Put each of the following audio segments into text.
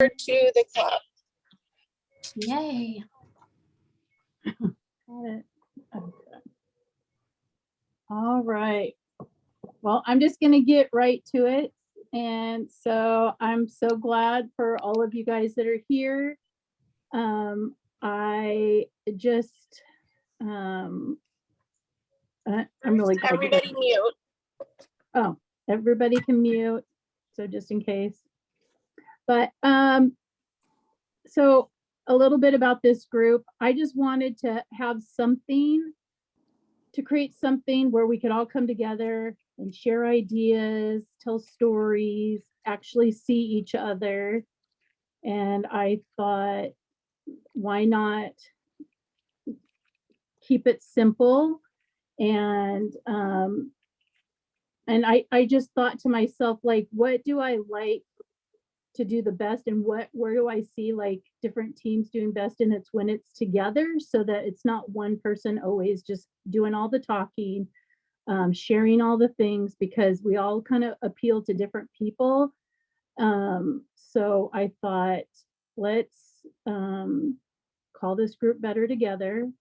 To the club. Yay. All right. Well, I'm just going to get right to it. And so I'm so glad for all of you guys that are here. I just, I'm really glad. Everybody mute. Oh, everybody can mute. So just in case. But so a little bit about this group. I just wanted to have something, to create something where we could all come together and share ideas, tell stories, actually see each other. And I thought, why not keep it simple? And I just thought to myself, like, what do I like to do the best, and where do I see like different teams doing best? And it's when it's together, so that it's not one person always just doing all the talking, sharing all the things, because we all kind of appeal to different people. So I thought, let's call this group Better Together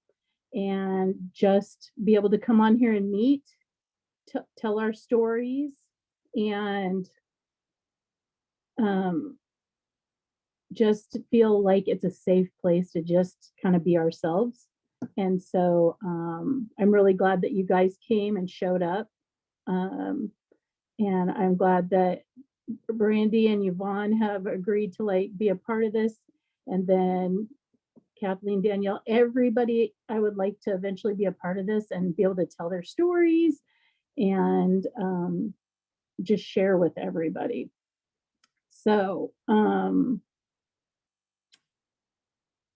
and just be able to come on here and meet, tell our stories, and just feel like it's a safe place to just kind of be ourselves. And so I'm really glad that you guys came and showed up. And I'm glad that Brandy and Yvonne have agreed to like be a part of this. And then Kathleen, Danielle, everybody, I would like to eventually be a part of this and be able to tell their stories and just share with everybody. So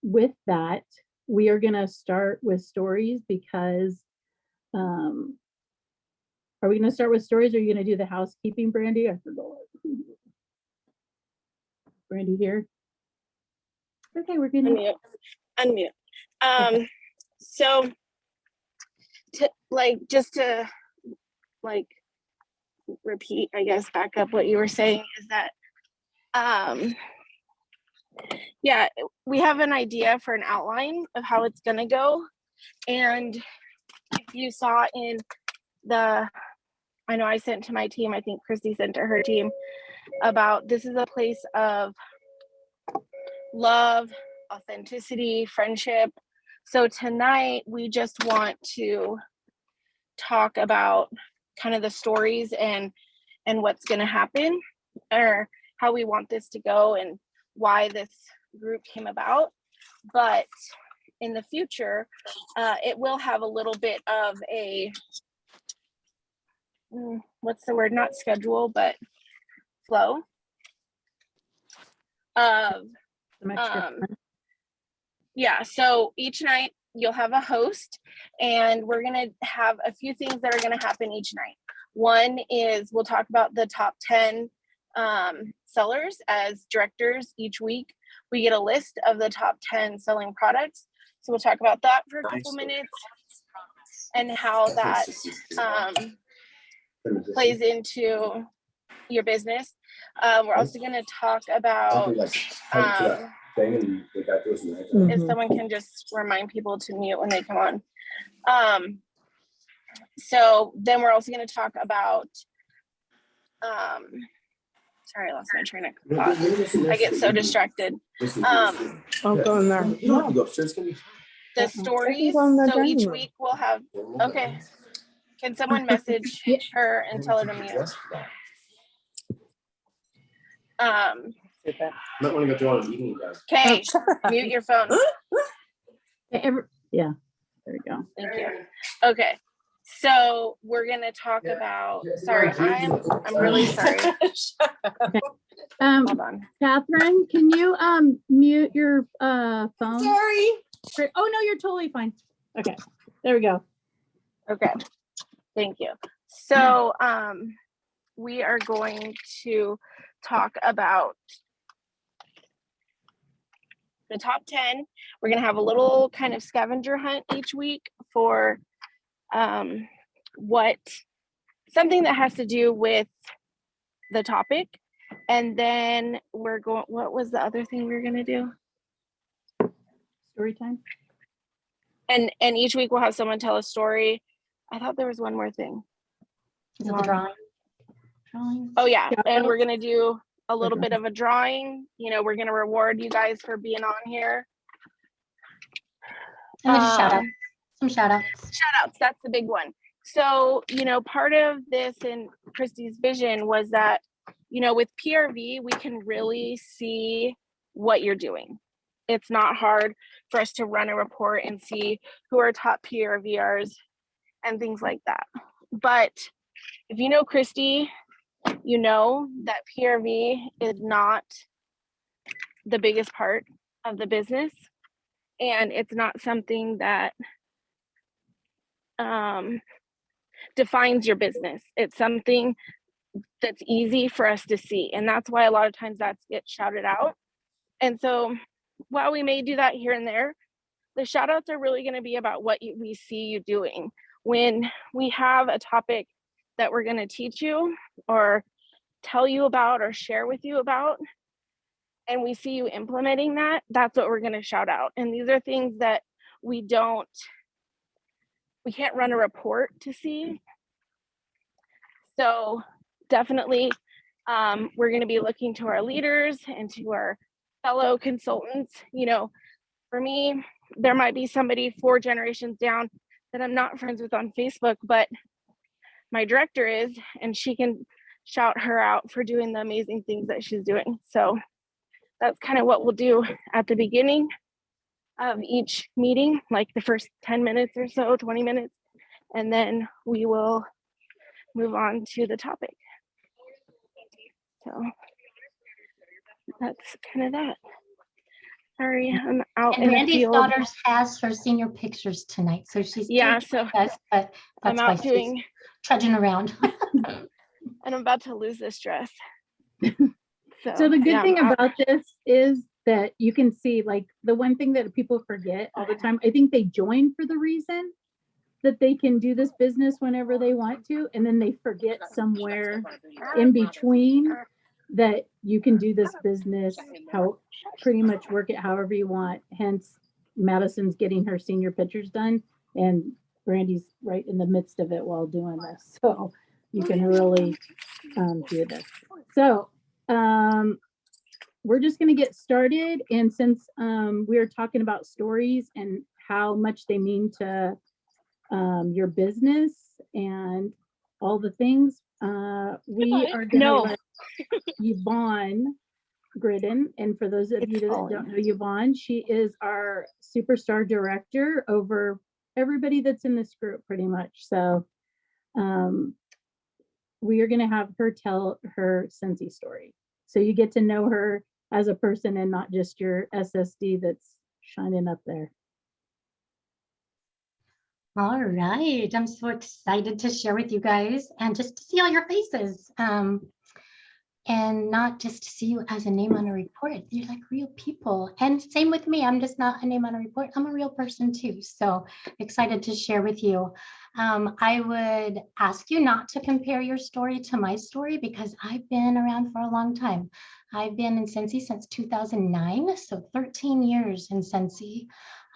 with that, we are going to start with stories, because are we going to start with stories, or are you going to do the housekeeping, Brandy? I forgot. Brandy here. Okay, we're going to Unmute. Okay. So to repeat, I guess, back up what you were saying, is that yeah, we have an idea for an outline of how it's gonna go. And if you saw in I know I sent to my team, I think Christy sent to her team, about this is a place of love, authenticity, friendship. So tonight we just want to talk about kind of the stories and what's going to happen, or how we want this to go and why this group came about. But in the future, it will have a little bit of a what's the word, not schedule, but flow of yeah. So each night you'll have a host, and we're going to have a few things that are going to happen each night. One is we'll talk about the top 10 sellers. As directors each week, we get a list of the top 10 selling products. So we'll talk about that for a couple minutes and how that plays into your business. We're also going to talk about if someone can just remind people to mute when they come on. So then we're also going to talk about sorry, I lost my train of thought. I get so distracted. I'll go in there. The stories. So each week we'll have, okay. Can someone message her and tell her to mute? Might want to go through all the evening guys. Okay, mute your phone. Yeah, there we go. Thank you. Okay, so we're gonna talk about. Sorry, I'm really sorry. Okay. Hold on, Catherine, can you mute your phone? Sorry. Oh no, you're totally fine. Okay, there we go. Okay, thank you. So we are going to talk about the top 10. We're going to have a little kind of scavenger hunt each week for something that has to do with the topic. And then we're going, what was the other thing we were gonna do? Story time. And each week we'll have someone tell a story. I thought there was one more thing. Is it the drawing? Drawings? Oh yeah, Yeah. and we're gonna do a little Okay. bit of a drawing. You know, we're gonna reward you guys for being on here. And then shout out. Um, Some shout outs. Shout outs, that's the big one. So, you know, part of this and Christy's vision was that, you know, with PRV, we can really see what you're doing. It's not hard for us to run a report and see who are top PRVers and things like that. But if you know Christy, you know that PRV is not the biggest part of the business, and it's not something that defines your business. It's something that's easy for us to see, and that's why a lot of times that gets shouted out. And so while we may do that here and there, the shout outs are really going to be about what we see you doing. When we have a topic that we're going to teach you or tell you about or share with you about, and we see you implementing that, that's what we're going to shout out. And these are things that we can't run a report to see. So definitely we're going to be looking to our leaders and to our fellow consultants. You know, for me, there might be somebody 4 generations down that I'm not friends with on Facebook, but my director is, and she can shout her out for doing the amazing things that she's doing. So that's kind of what we'll do at the beginning of each meeting, like the first 10 minutes or so, 20 minutes, and then we will move on to the topic. So that's kind of that. Sorry, I'm out And in the Randy's field. daughter has her senior pictures tonight, so she's Yeah, still so with us, but I'm that's why out she's doing, trudging around. and I'm about to lose this dress. So the good yeah, thing I'm out. about this is that you can see, like, the one thing that people forget all the time, I think they join for the reason that they can do this business whenever they want to, and then they forget somewhere in between that you can do this business, how pretty much work it however you want. Hence, Madison's getting her senior pictures done, and Brandy's right in the midst of it while doing this. So you can really do this. So we're just going to get started. And since we are talking about stories and how much they mean to your business and all the things, we are going to let Yvonne Gridden. And for those of you that don't know Yvonne, she is our superstar director over everybody that's in this group pretty much. So we are going to have her tell her Scentsy story. So you get to know her as a person and not just your SSD that's shining up there. All right, I'm so excited to share with you guys and just to see all your faces. And not just to see you as a name on a report. You're like real people. And same with me. I'm just not a name on a report. I'm a real person too. So excited to share with you. I would ask you not to compare your story to my story because I've been around for a long time. I've been in Scentsy since 2009, so 13 years in Scentsy.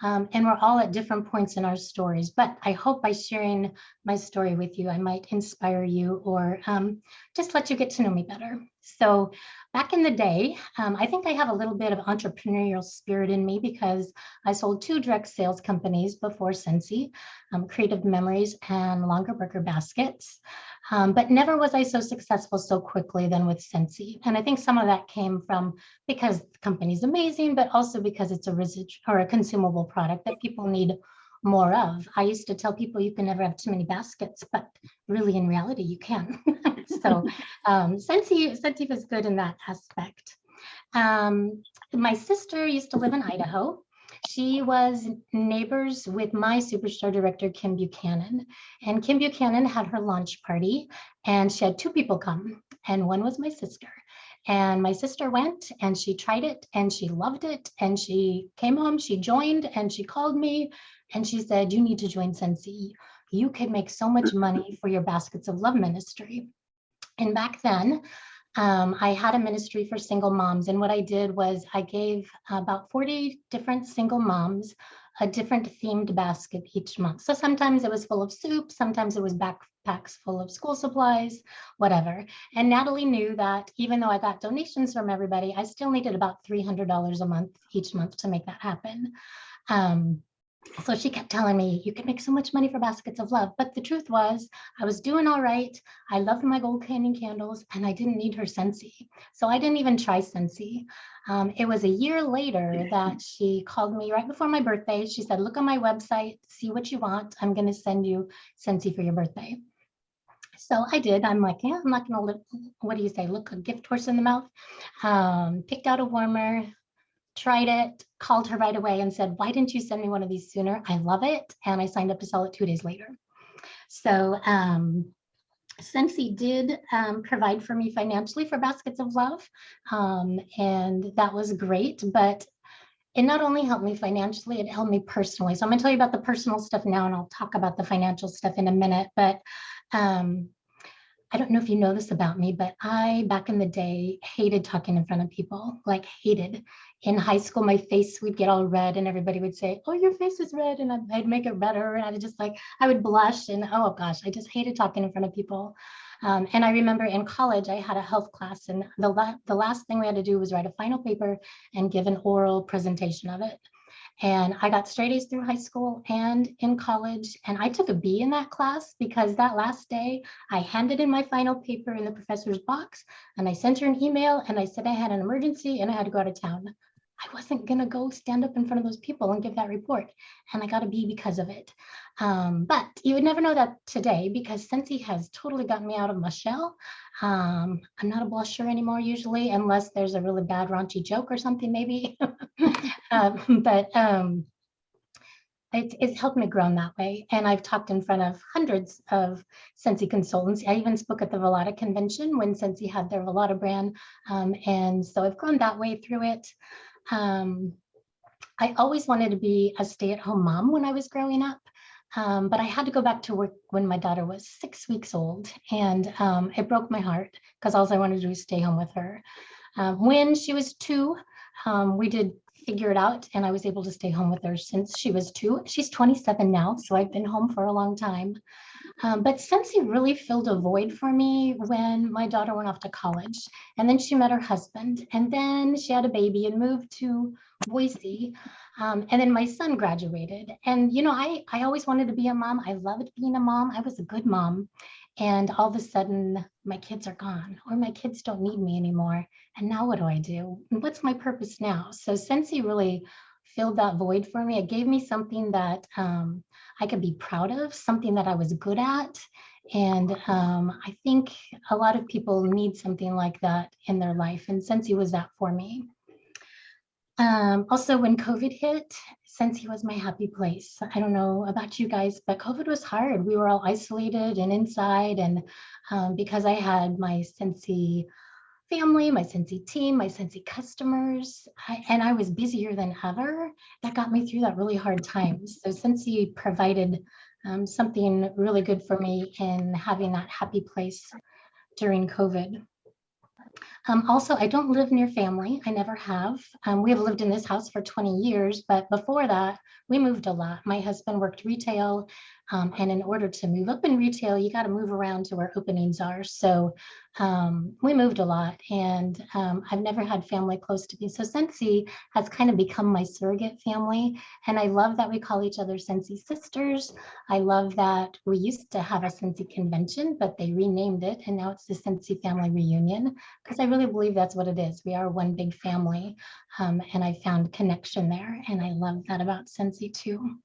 And we're all at different points in our stories, but I hope by sharing my story with you, I might inspire you or just let you get to know me better. So back in the day, I think I have a little bit of entrepreneurial spirit in me because I sold 2 direct sales companies before Scentsy, Creative Memories and Longer Burger Baskets. But never was I so successful so quickly than with Scentsy. And I think some of that came from because the company's amazing, but also because it's a residual or a consumable product that people need more of. I used to tell people you can never have too many baskets, but really in reality you can. So Scentsy was good in that aspect. My sister used to live in Idaho. She was neighbors with my superstar director, Kim Buchanan. And Kim Buchanan had her launch party and she had 2 people come. And one was my sister. And my sister went and she tried it and she loved it. And she came home, she joined and she called me and she said, you need to join Scentsy. You could make so much money for your Baskets of Love ministry. And back then, I had a ministry for single moms, and what I did was I gave about 40 different single moms a different themed basket each month. So sometimes it was full of soup, sometimes it was backpacks full of school supplies, whatever. And Natalie knew that even though I got donations from everybody, I still needed about $300 a month each month to make that happen. So she kept telling me, you can make so much money for baskets of love. But the truth was, I was doing all right. I loved my gold candy candles, and I didn't need her Scentsy. So I didn't even try Scentsy. It was a year later that she called me right before my birthday. She said, look on my website, see what you want. I'm going to send you Scentsy for your birthday. So I did. I'm like, yeah, I'm not going to, what do you say, look a gift horse in the mouth. Picked out a warmer, tried it, called her right away and said, why didn't you send me one of these sooner? I love it. And I signed up to sell it 2 days later. So Scentsy did provide for me financially for Baskets of Love. And that was great. But it not only helped me financially, it helped me personally. So I'm going to tell you about the personal stuff now, and I'll talk about the financial stuff in a minute. But I don't know if you know this about me, but I, back in the day, hated talking in front of people, like hated. In high school, my face would get all red and everybody would say, oh, your face is red. And I'd make it redder. And I'd just like, I would blush and oh gosh, I just hated talking in front of people. And I remember in college, I had a health class, and the last thing we had to do was write a final paper and give an oral presentation of it. And I got straight A's through high school and in college. And I took a B in that class because that last day I handed in my final paper in the professor's box, and I sent her an email and I said I had an emergency and I had to go out of town. I wasn't going to go stand up in front of those people and give that report. And I got a B because of it. But you would never know that today because Scentsy has totally gotten me out of my shell. I'm not a blusher anymore usually, unless there's a really bad raunchy joke or something maybe. It's helped me grow in that way. And I've talked in front of hundreds of Scentsy consultants. I even spoke at the Velada convention when Scentsy had their Velada brand. And so I've grown that way through it. I always wanted to be a stay-at-home mom when I was growing up. But I had to go back to work when my daughter was 6 weeks old. And it broke my heart because all I wanted to do was stay home with her. When she was 2, we did figure it out, and I was able to stay home with her since she was 2. She's 27 now, so I've been home for a long time. But Scentsy really filled a void for me when my daughter went off to college, and then she met her husband, and then she had a baby and moved to Boise. And then my son graduated. And, you know, I always wanted to be a mom. I loved being a mom. I was a good mom. And all of a sudden, my kids are gone, or my kids don't need me anymore. And now what do I do? And what's my purpose now? So Scentsy really filled that void for me. It gave me something that I could be proud of, something that I was good at. And I think a lot of people need something like that in their life. And Scentsy was that for me. Also, when COVID hit, Scentsy was my happy place. I don't know about you guys, but COVID was hard. We were all isolated and inside. And because I had my Scentsy family, my Scentsy team, my Scentsy customers, and I was busier than ever, that got me through that really hard time. So Scentsy provided something really good for me in having that happy place during COVID. Also, I don't live near family. I never have. We have lived in this house for 20 years, but before that, we moved a lot. My husband worked retail, and in order to move up in retail, you got to move around to where openings are. So we moved a lot, and I've never had family close to me. So Scentsy has kind of become my surrogate family, and I love that we call each other Scentsy sisters. I love that we used to have a Scentsy convention, but they renamed it, and now it's the Scentsy Family Reunion, because I really believe that's what it is. We are one big family, and I found connection there, and I love that about Scentsy too.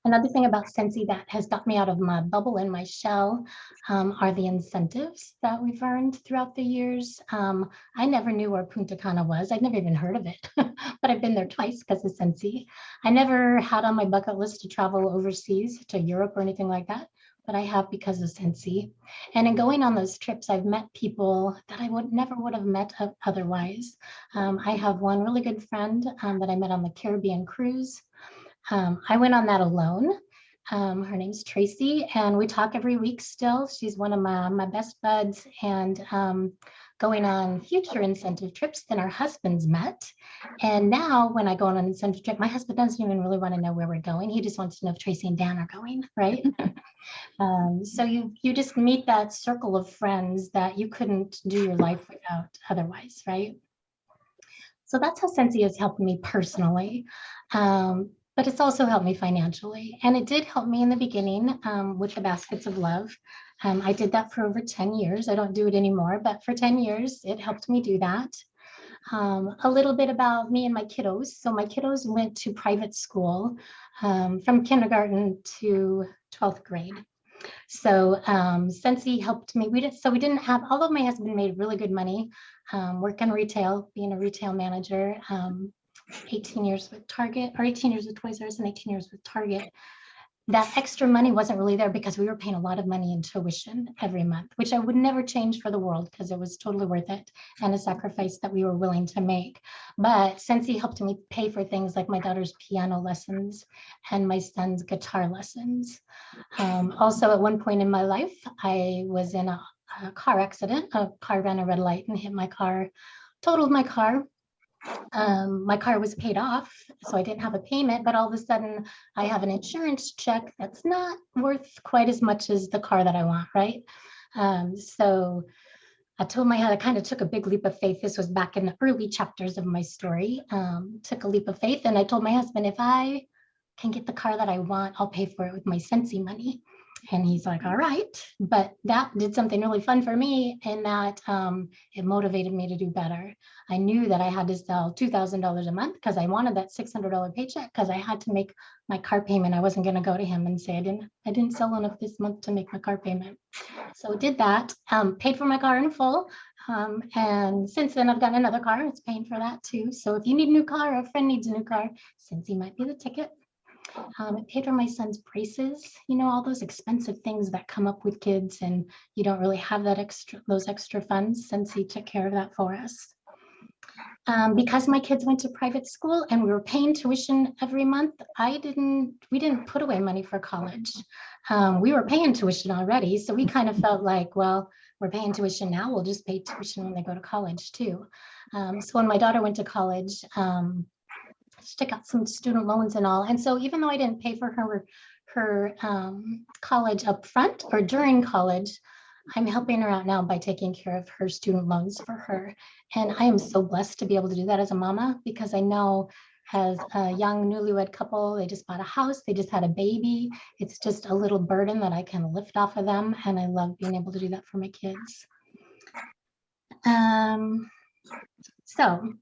Another thing about Scentsy that has got me out of my bubble and my shell are the incentives that we've earned throughout the years. I never knew where Punta Cana was. I'd never even heard of it, but I've been there twice because of Scentsy. I never had on my bucket list to travel overseas to Europe or anything like that, but I have because of Scentsy. And in going on those trips, I've met people that I never would have met otherwise. I have one really good friend that I met on the Caribbean cruise. I went on that alone. Her name's Tracy, and we talk every week still. She's one of my best buds, and going on future incentive trips than our husbands met. And now when I go on an incentive trip, my husband doesn't even really want to know where we're going. He just wants to know if Tracy and Dan are going, right? So you just meet that circle of friends that you couldn't do your life without otherwise, right? So that's how Scentsy has helped me personally. But it's also helped me financially. And it did help me in the beginning with the baskets of love. I did that for over 10 years. I don't do it anymore, but for 10 years, it helped me do that. A little bit about me and my kiddos. So my kiddos went to private school from kindergarten to 12th grade. So Scentsy helped me. We didn't have, although my husband made really good money, working retail, being a retail manager, 18 years with Target, or 18 years with Toys R Us and 18 years with Target. That extra money wasn't really there because we were paying a lot of money in tuition every month, which I would never change for the world because it was totally worth it and a sacrifice that we were willing to make. But Scentsy helped me pay for things like my daughter's piano lessons and my son's guitar lessons. Also, at one point in my life, I was in a car accident. A car ran a red light and hit my car, totaled my car. My car was paid off, so I didn't have a payment, but all of a sudden I have an insurance check that's not worth quite as much as the car that I want, right? So I told my husband, I kind of took a big leap of faith. This was back in the early chapters of my story. Took a leap of faith, and I told my husband, if I can get the car that I want, I'll pay for it with my Scentsy money. And he's like, all right. But that did something really fun for me in that it motivated me to do better. I knew that I had to sell $2,000 a month because I wanted that $600 paycheck because I had to make my car payment. I wasn't going to go to him and say, I didn't sell enough this month to make my car payment. So did that, paid for my car in full. And since then I've got another car. It's paying for that too. So if you need a new car or a friend needs a new car, Scentsy might be the ticket. It paid for my son's braces, all those expensive things that come up with kids and you don't really have those extra funds. Scentsy took care of that for us. Because my kids went to private school and we were paying tuition every month, we didn't put away money for college. We were paying tuition already. So we kind of felt like, well, we're paying tuition now, we'll just pay tuition when they go to college too. So when my daughter went to college, she took out some student loans and all. And so even though I didn't pay for her college up front or during college, I'm helping her out now by taking care of her student loans for her. And I am so blessed to be able to do that as a mama, because I know as a young newlywed couple, they just bought a house, they just had a baby. It's just a little burden that I can lift off of them. And I love being able to do that for my kids. So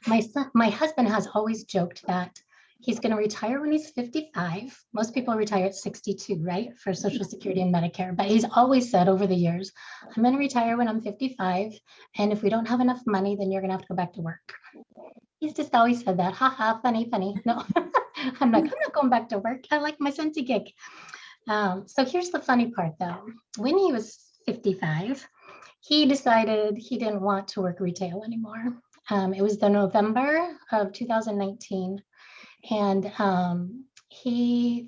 my husband has always joked that he's going to retire when he's 55. Most people retire at 62, right? For Social Security and Medicare. But he's always said over the years, I'm going to retire when I'm 55. And if we don't have enough money, then you're going to have to go back to work. He's just always said that. Ha ha, funny, funny. No, I'm not going back to work. I like my Scentsy gig. So here's the funny part though. When he was 55, he decided he didn't want to work retail anymore. It was the November of 2019. And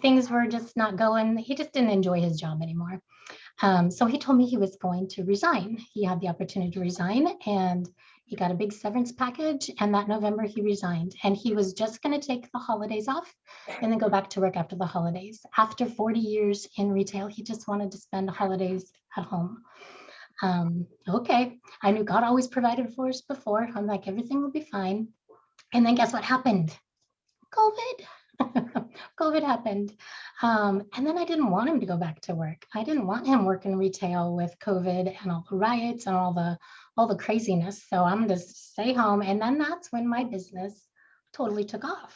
things were just not going. He just didn't enjoy his job anymore. So he told me he was going to resign. He had the opportunity to resign and he got a big severance package. And that November he resigned and he was just going to take the holidays off and then go back to work after the holidays. After 40 years in retail, he just wanted to spend the holidays at home. Okay, I knew God always provided for us before. I'm like, everything will be fine. And then guess what happened? COVID. COVID happened. And then I didn't want him to go back to work. I didn't want him working retail with COVID and all the riots and all the craziness. So I'm going to stay home. And then that's when my business totally took off.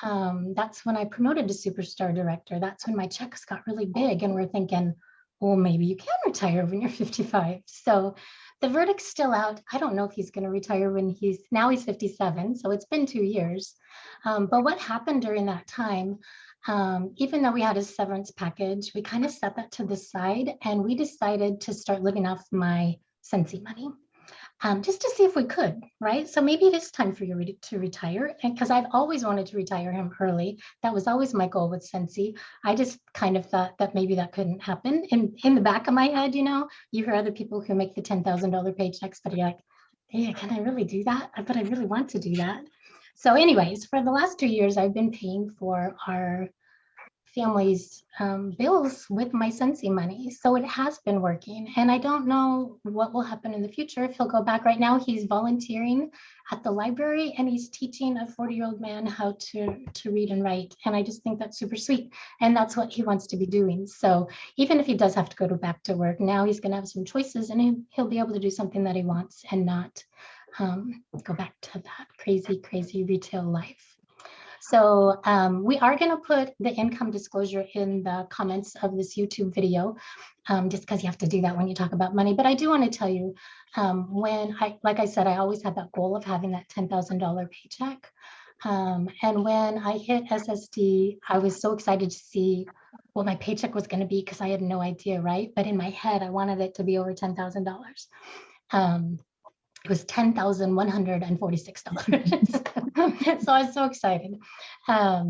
That's when I promoted to superstar director. That's when my checks got really big and we're thinking, well, maybe you can retire when you're 55. So the verdict's still out. I don't know if he's going to retire when he's 57. So it's been 2 years. But what happened during that time, even though we had a severance package, we kind of set that to the side and we decided to start living off my Scentsy money. just to see if we could, right? So maybe it is time for you to retire. And because I've always wanted to retire him early. That was always my goal with Scentsy. I just kind of thought that maybe that couldn't happen. In the back of my head, you know, you hear other people who make the $10,000 paychecks, but you're like, hey, can I really do that? But I really want to do that. So anyways, for the last 2 years, I've been paying for our family's bills with my Scentsy money. So it has been working. And I don't know what will happen in the future if he'll go back. Right now, he's volunteering at the library and he's teaching a 40-year-old man how to read and write. And I just think that's super sweet. And that's what he wants to be doing. So even if he does have to go back to work, now he's going to have some choices and he'll be able to do something that he wants and not go back to that crazy, crazy retail life. So we are going to put the income disclosure in the comments of this YouTube video, just because you have to do that when you talk about money. But I do want to tell you, like I said, I always had that goal of having that $10,000 paycheck. And when I hit SSD, I was so excited to see what my paycheck was going to be because I had no idea, right? But in my head, I wanted it to be over $10,000. It was $10,146. So I was so excited. I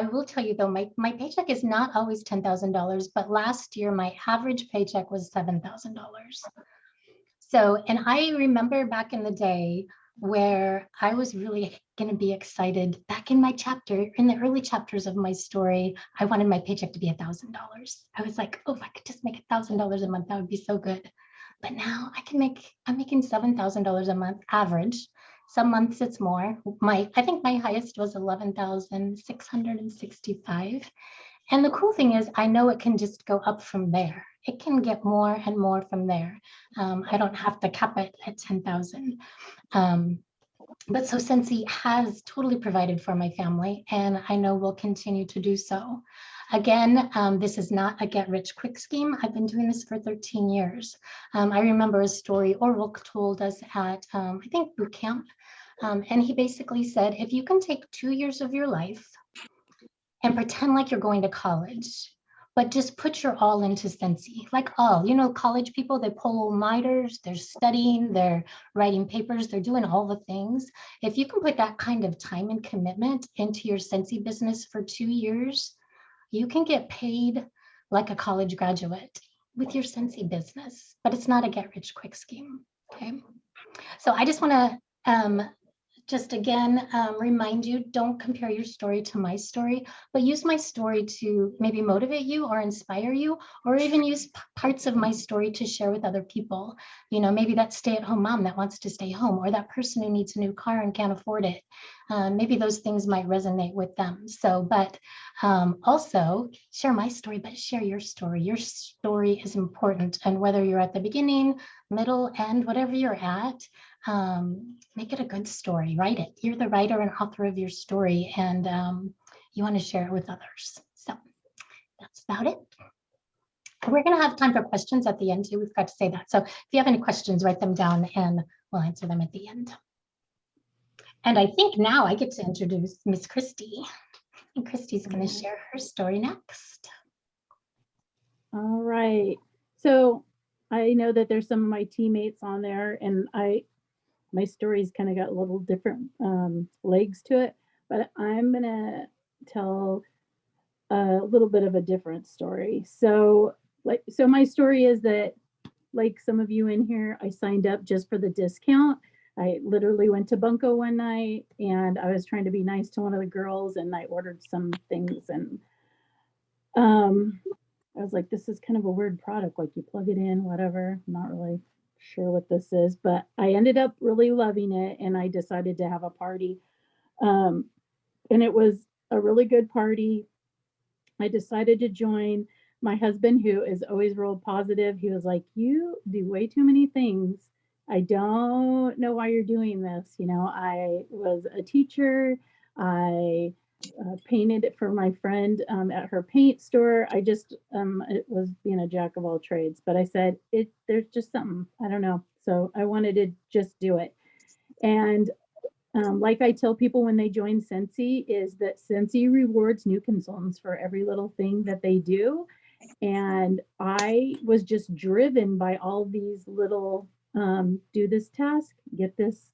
will tell you though, my paycheck is not always $10,000, but last year my average paycheck was $7,000. So, and I remember back in the day where I was really going to be excited back in my chapter, in the early chapters of my story, I wanted my paycheck to be $1,000. I was like, oh, if I could just make $1,000 a month, that would be so good. But now I'm making $7,000 a month average. Some months it's more. I think my highest was 11,665. And the cool thing is I know it can just go up from there. It can get more and more from there. I don't have to cap it at 10,000. But so Scentsy has totally provided for my family, and I know will continue to do so. Again, this is not a get-rich-quick scheme. I've been doing this for 13 years. I remember a story Orville told us at, I think, boot camp, and he basically said, if you can take 2 years of your life and pretend like you're going to college, but just put your all into Scentsy, like all, you know, college people, they pull all-nighters, they're studying, they're writing papers, they're doing all the things. If you can put that kind of time and commitment into your Scentsy business for 2 years, you can get paid like a college graduate with your Scentsy business, but it's not a get-rich-quick scheme, okay? So I just wanna just again, remind you, don't compare your story to my story, but use my story to maybe motivate you or inspire you, or even use parts of my story to share with other people. You know, maybe that stay-at-home mom that wants to stay home, or that person who needs a new car and can't afford it. Maybe those things might resonate with them. So, but also share my story, but share your story. Your story is important. And whether you're at the beginning, middle, end, whatever you're at, make it a good story. Write it. You're the writer and author of your story, and you want to share it with others. So that's about it. We're going to have time for questions at the end too. We forgot to say that. So if you have any questions, write them down and we'll answer them at the end. And I think now I get to introduce Miss Christy, and Christy's going to share her story next. All right. So I know that there's some of my teammates on there, and my story's kind of got a little different legs to it, but I'm going to tell a little bit of a different story. So my story is that, like some of you in here, I signed up just for the discount. I literally went to Bunko one night and I was trying to be nice to one of the girls, and I ordered some things, and I was like, this is kind of a weird product, like you plug it in, whatever. I'm not really sure what this is, but I ended up really loving it, and I decided to have a party. And it was a really good party. I decided to join. My husband, who is always real positive, he was like, you do way too many things. I don't know why you're doing this. You know, I was a teacher. I painted it for my friend at her paint store. I just, it was being a jack of all trades, but I said, there's just something, I don't know. So I wanted to just do it. And like I tell people when they join Scentsy, is that Scentsy rewards new consultants for every little thing that they do. And I was just driven by all these little, do this task, get this,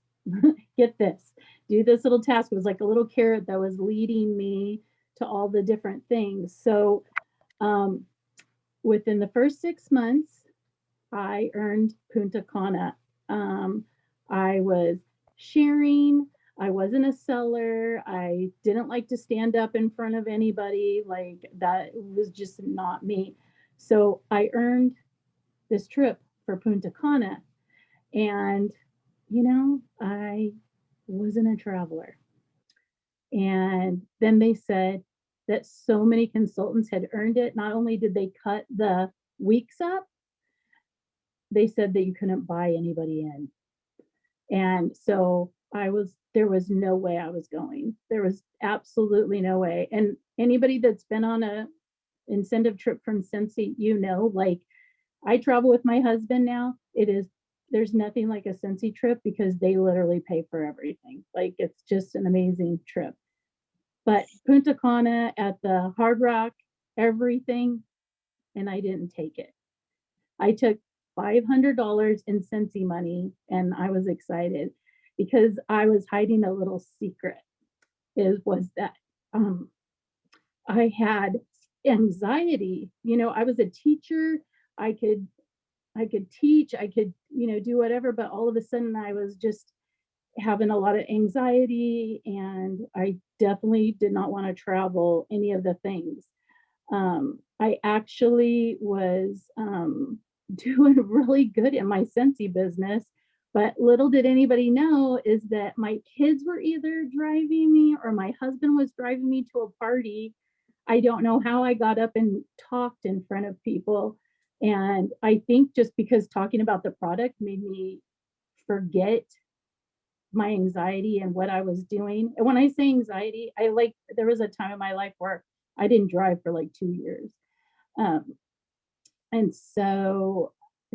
get this, do this little task. It was like a little carrot that was leading me to all the different things. So within the first 6 months, I earned Punta Cana. I was sharing. I wasn't a seller. I didn't like to stand up in front of anybody. Like that was just not me. So I earned this trip for Punta Cana. And, I wasn't a traveler. And then they said that so many consultants had earned it. Not only did they cut the weeks up, they said that you couldn't buy anybody in. And so there was no way I was going. There was absolutely no way. And anybody that's been on a incentive trip from Scentsy, like I travel with my husband now. There's nothing like a Scentsy trip because they literally pay for everything. Like it's just an amazing trip. But Punta Cana at the Hard Rock, everything, and I didn't take it. I took $500 in Scentsy money and I was excited because I was hiding a little secret. Was that I had anxiety. I was a teacher. I could teach, I could, do whatever, but all of a sudden I was just having a lot of anxiety and I definitely did not want to travel any of the things. I actually was doing really good in my Scentsy business, but little did anybody know is that my kids were either driving me or my husband was driving me to a party. I don't know how I got up and talked in front of people. And I think just because talking about the product made me forget my anxiety and what I was doing. And when I say anxiety, there was a time in my life where I didn't drive for like 2 years. And so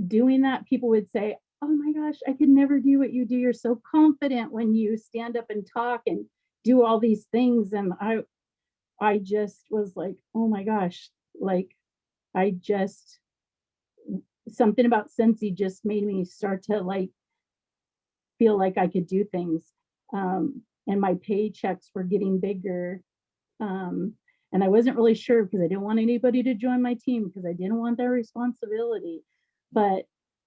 doing that, people would say, oh my gosh, I could never do what you do. You're so confident when you stand up and talk and do all these things. And I just was like, oh my gosh, like something about Scentsy just made me start to like feel like I could do things. And my paychecks were getting bigger. And I wasn't really sure because I didn't want anybody to join my team because I didn't want their responsibility. But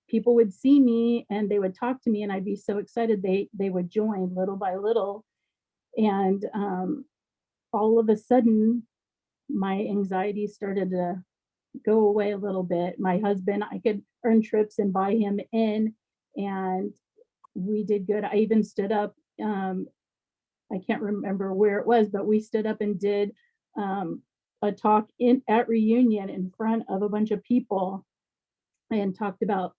people would see me and they would talk to me and I'd be so excited they would join little by little. And all of a sudden, my anxiety started to go away a little bit. My husband, I could earn trips and buy him in, and we did good. I even stood up. I can't remember where it was, but we stood up and did a talk at Reunion in front of a bunch of people and talked about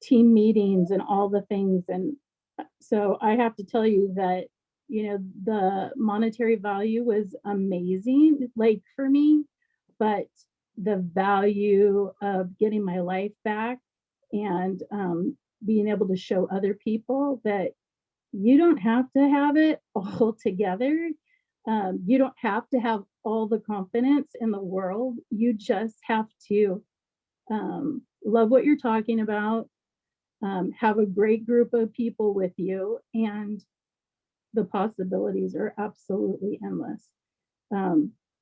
team meetings and all the things. And so I have to tell you that, the monetary value was amazing, like for me, but the value of getting my life back and being able to show other people that you don't have to have it all together. You don't have to have all the confidence in the world. You just have to love what you're talking about, have a great group of people with you, and the possibilities are absolutely endless.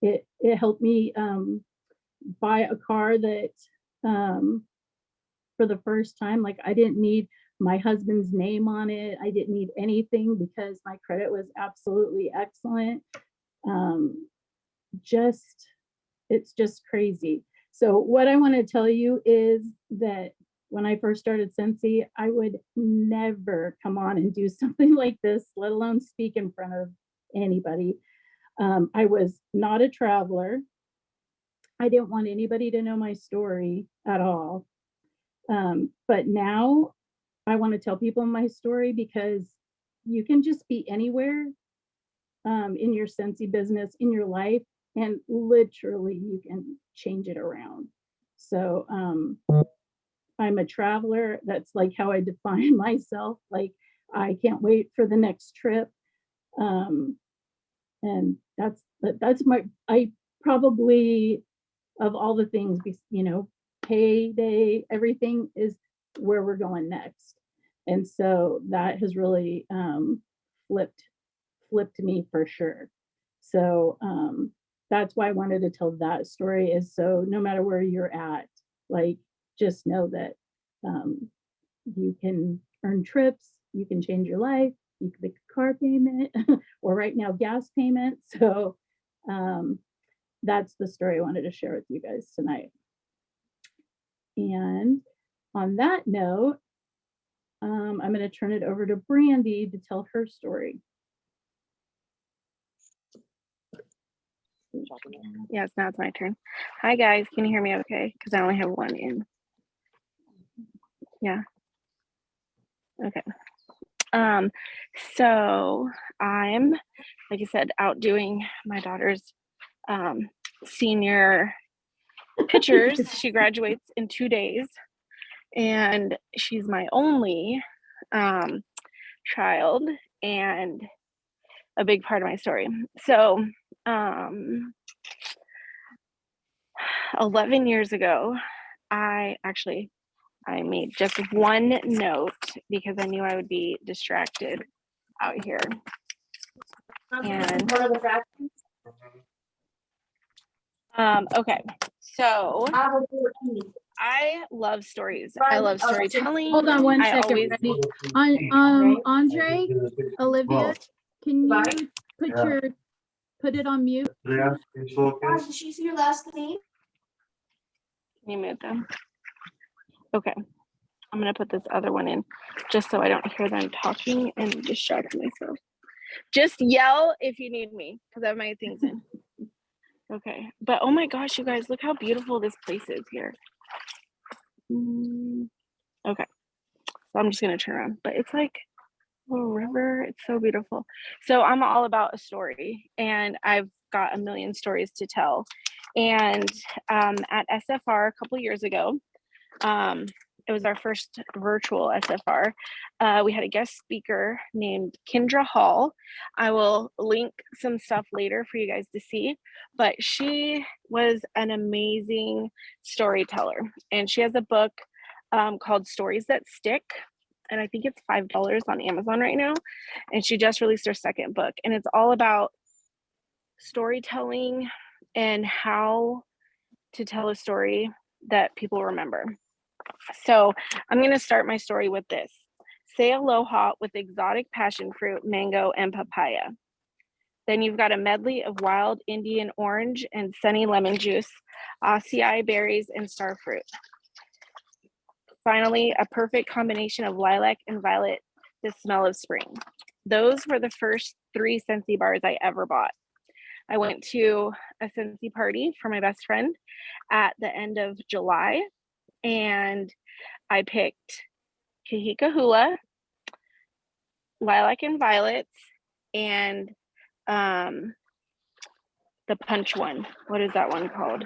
It helped me buy a car that for the first time, like I didn't need my husband's name on it. I didn't need anything because my credit was absolutely excellent. It's just crazy. So what I want to tell you is that when I first started Scentsy, I would never come on and do something like this, let alone speak in front of anybody. I was not a traveler. I didn't want anybody to know my story at all. But now I want to tell people my story because you can just be anywhere in your Scentsy business, in your life, and literally you can change it around. So I'm a traveler. That's like how I define myself. Like I can't wait for the next trip. And I probably of all the things, you know, payday, everything is where we're going next. And so that has really flipped me for sure. So that's why I wanted to tell that story, is so no matter where you're at, like, just know that you can earn trips, you can change your life, you can make a car payment or right now gas payment. So that's the story I wanted to share with you guys tonight. And on that note, I'm going to turn it over to Brandy to tell her story. Yes, now it's my turn. Hi guys, can you hear me okay? Because I only have one in. Yeah. Okay. So I'm, like I said, out doing my daughter's senior pictures. She graduates in 2 days, and she's my only child and a big part of my story. So 11 years ago, I made just one note because I knew I would be distracted out here. And okay, so I love stories. I love storytelling. Hold on one second, always, Brandy. Andre, Olivia, can you put it on mute? She's your last name. Can you mute them? Okay, I'm gonna put this other one in just so I don't hear them talking and distract myself. Just yell if you need me because I have my things in. Okay, but oh my gosh, you guys, look how beautiful this place is here. Okay, so I'm just gonna turn around, but it's like a little river. It's so beautiful. So I'm all about a story, and I've got a million stories to tell. And at SFR a couple years ago, it was our first virtual SFR. We had a guest speaker named Kendra Hall. I will link some stuff later for you guys to see, but she was an amazing storyteller. And she has a book called Stories That Stick. And I think it's $5 on Amazon right now. And she just released her second book. And it's all about storytelling and how to tell a story that people remember. So I'm going to start my story with this. Say aloha with exotic passion fruit, mango, and papaya. Then you've got a medley of wild Indian orange and sunny lemon juice, acai berries, and star fruit. Finally, a perfect combination of lilac and violet, the smell of spring. Those were the first 3 Scentsy bars I ever bought. I went to a Scentsy party for my best friend at the end of July, and I picked Kahika Hula, lilac and violets, and the punch one. What is that one called?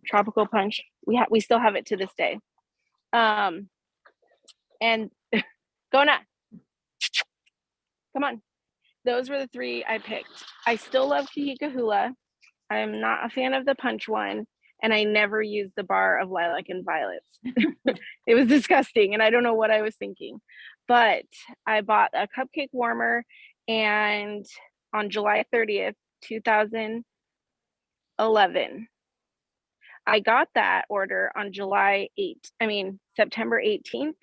Tropical punch. We still have it to this day. And Gona, come on. Those were the 3 I picked. I still love Kahika Hula. I'm not a fan of the punch one, and I never used the bar of lilac and violets. It was disgusting, and I don't know what I was thinking. But I bought a cupcake warmer, and on July 30th, 2011, I got that order on September 18th,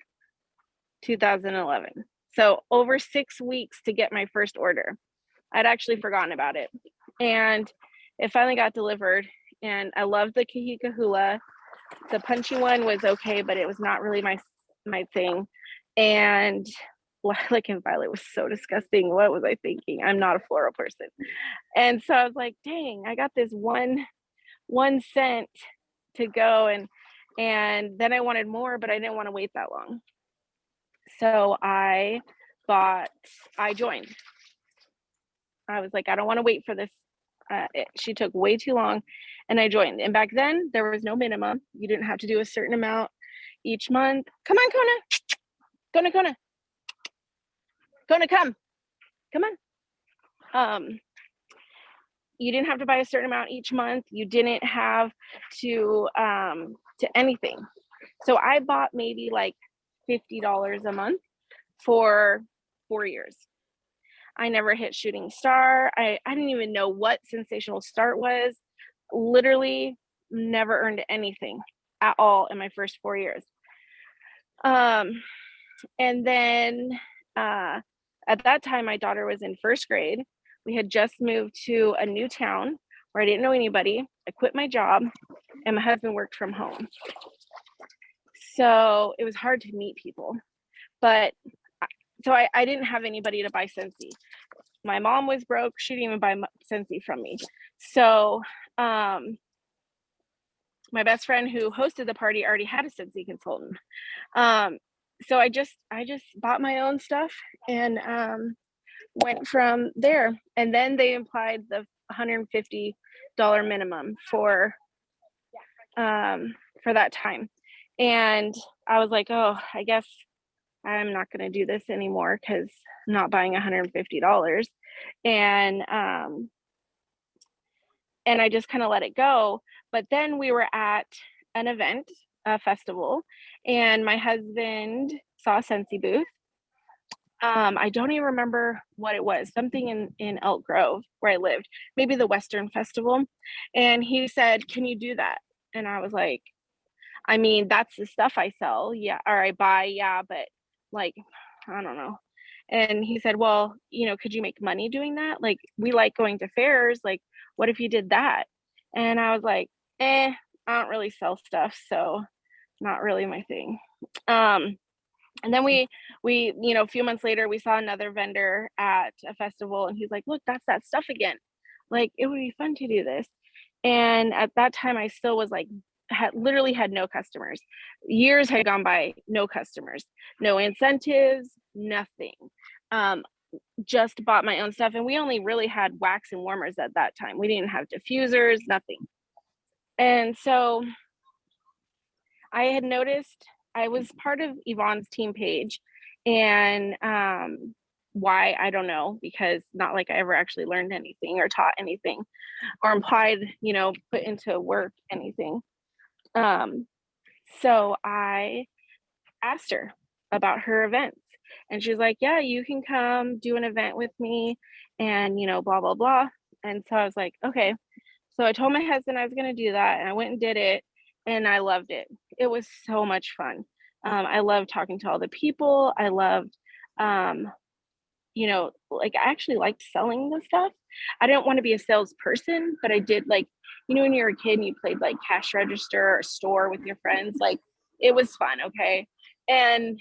2011. So over 6 weeks to get my first order. I'd actually forgotten about it. And it finally got delivered, and I loved the Kahika Hula. The punchy one was okay, but it was not really my thing. And lilac and violet was so disgusting. What was I thinking? I'm not a floral person. And so I was like, dang, I got this one scent to go, and then I wanted more, but I didn't want to wait that long. So I joined. I was like, I don't want to wait for this. She took way too long, and I joined. And back then there was no minimum. You didn't have to do a certain amount each month. Come on, Kona. Kona, come on. you didn't have to buy a certain amount each month. You didn't have to anything. So I bought maybe like $50 a month for 4 years. I never hit shooting star. I didn't even know what sensational start was. Literally never earned anything at all in my first 4 years. And then at that time, my daughter was in first grade. We had just moved to a new town where I didn't know anybody. I quit my job and my husband worked from home. So it was hard to meet people. But so I didn't have anybody to buy Scentsy. My mom was broke. She didn't even buy Scentsy from me. So my best friend who hosted the party already had a Scentsy consultant. So I just bought my own stuff and went from there. And then they implied the $150 minimum for that time. And I was like, oh, I guess I'm not going to do this anymore because I'm not buying $150. And I just kind of let it go. But then we were at an event, a festival, and my husband saw a Scentsy booth. I don't even remember what it was, something in Elk Grove where I lived, maybe the Western Festival. And he said, can you do that? And I was like, I mean, that's the stuff I sell. Yeah. Or I buy. Yeah. But like, I don't know. And he said, well, could you make money doing that? Like, we like going to fairs. Like, what if you did that? And I was like, I don't really sell stuff. So not really my thing. And then we a few months later, we saw another vendor at a festival and he's like, look, that's that stuff again. Like, it would be fun to do this. And at that time I still was like, literally had no customers. Years had gone by, no customers, no incentives, nothing. Just bought my own stuff. And we only really had wax and warmers at that time. We didn't have diffusers, nothing. And so I had noticed, I was part of Yvonne's team page, and why, I don't know, because not like I ever actually learned anything or taught anything or implied, put into work anything. So I asked her about her events, and she was like, yeah, you can come do an event with me and, blah, blah, blah. And so I was like, okay. So I told my husband I was going to do that, and I went and did it, and I loved it. It was so much fun. I loved talking to all the people. I loved, like, I actually liked selling the stuff. I didn't want to be a salesperson, but I did, like, when you were a kid and you played like cash register or store with your friends, like, it was fun. Okay. And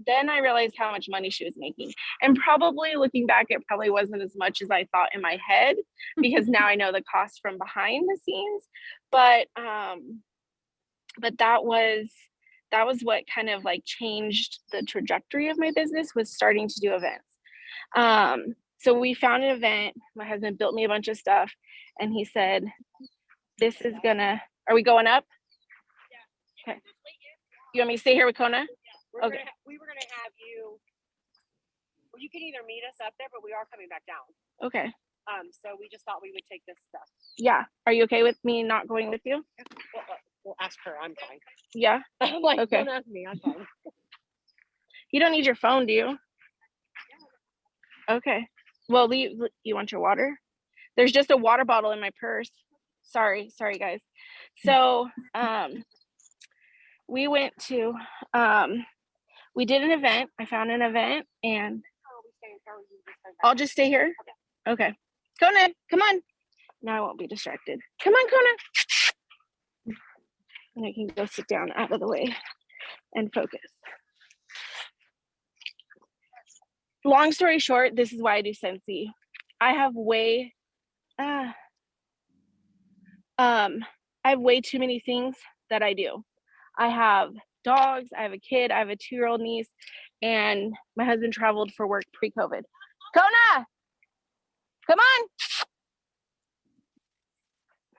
then I realized how much money she was making. And probably looking back, it probably wasn't as much as I thought in my head, because now I know the cost from behind the scenes. But that was what kind of like changed the trajectory of my business, was starting to do events. So we found an event. My husband built me a bunch of stuff, and he said, this is are we going up? Yeah. Okay. You want me to stay here with Kona? Okay. We were gonna have you. Well, you can either meet us up there, but we are coming back down. Okay. So we just thought we would take this stuff. Yeah. Are you okay with me not going with you? We'll ask her. I'm fine. Yeah. I'm like, okay. Don't ask me. I'm fine. You don't need your phone, do you? Okay. Well, you want your water? There's just a water bottle in my purse. Sorry, guys. So, we went to, we did an event. I found an event, and I'll just stay here. Okay. Kona, come on. Now I won't be distracted. Come on, Kona. And I can go sit down out of the way and focus. Long story short, this is why I do Scentsy. I have way too many things that I do. I have dogs, I have a kid, I have a 2-year-old niece, and my husband traveled for work pre-COVID. Kona, come on.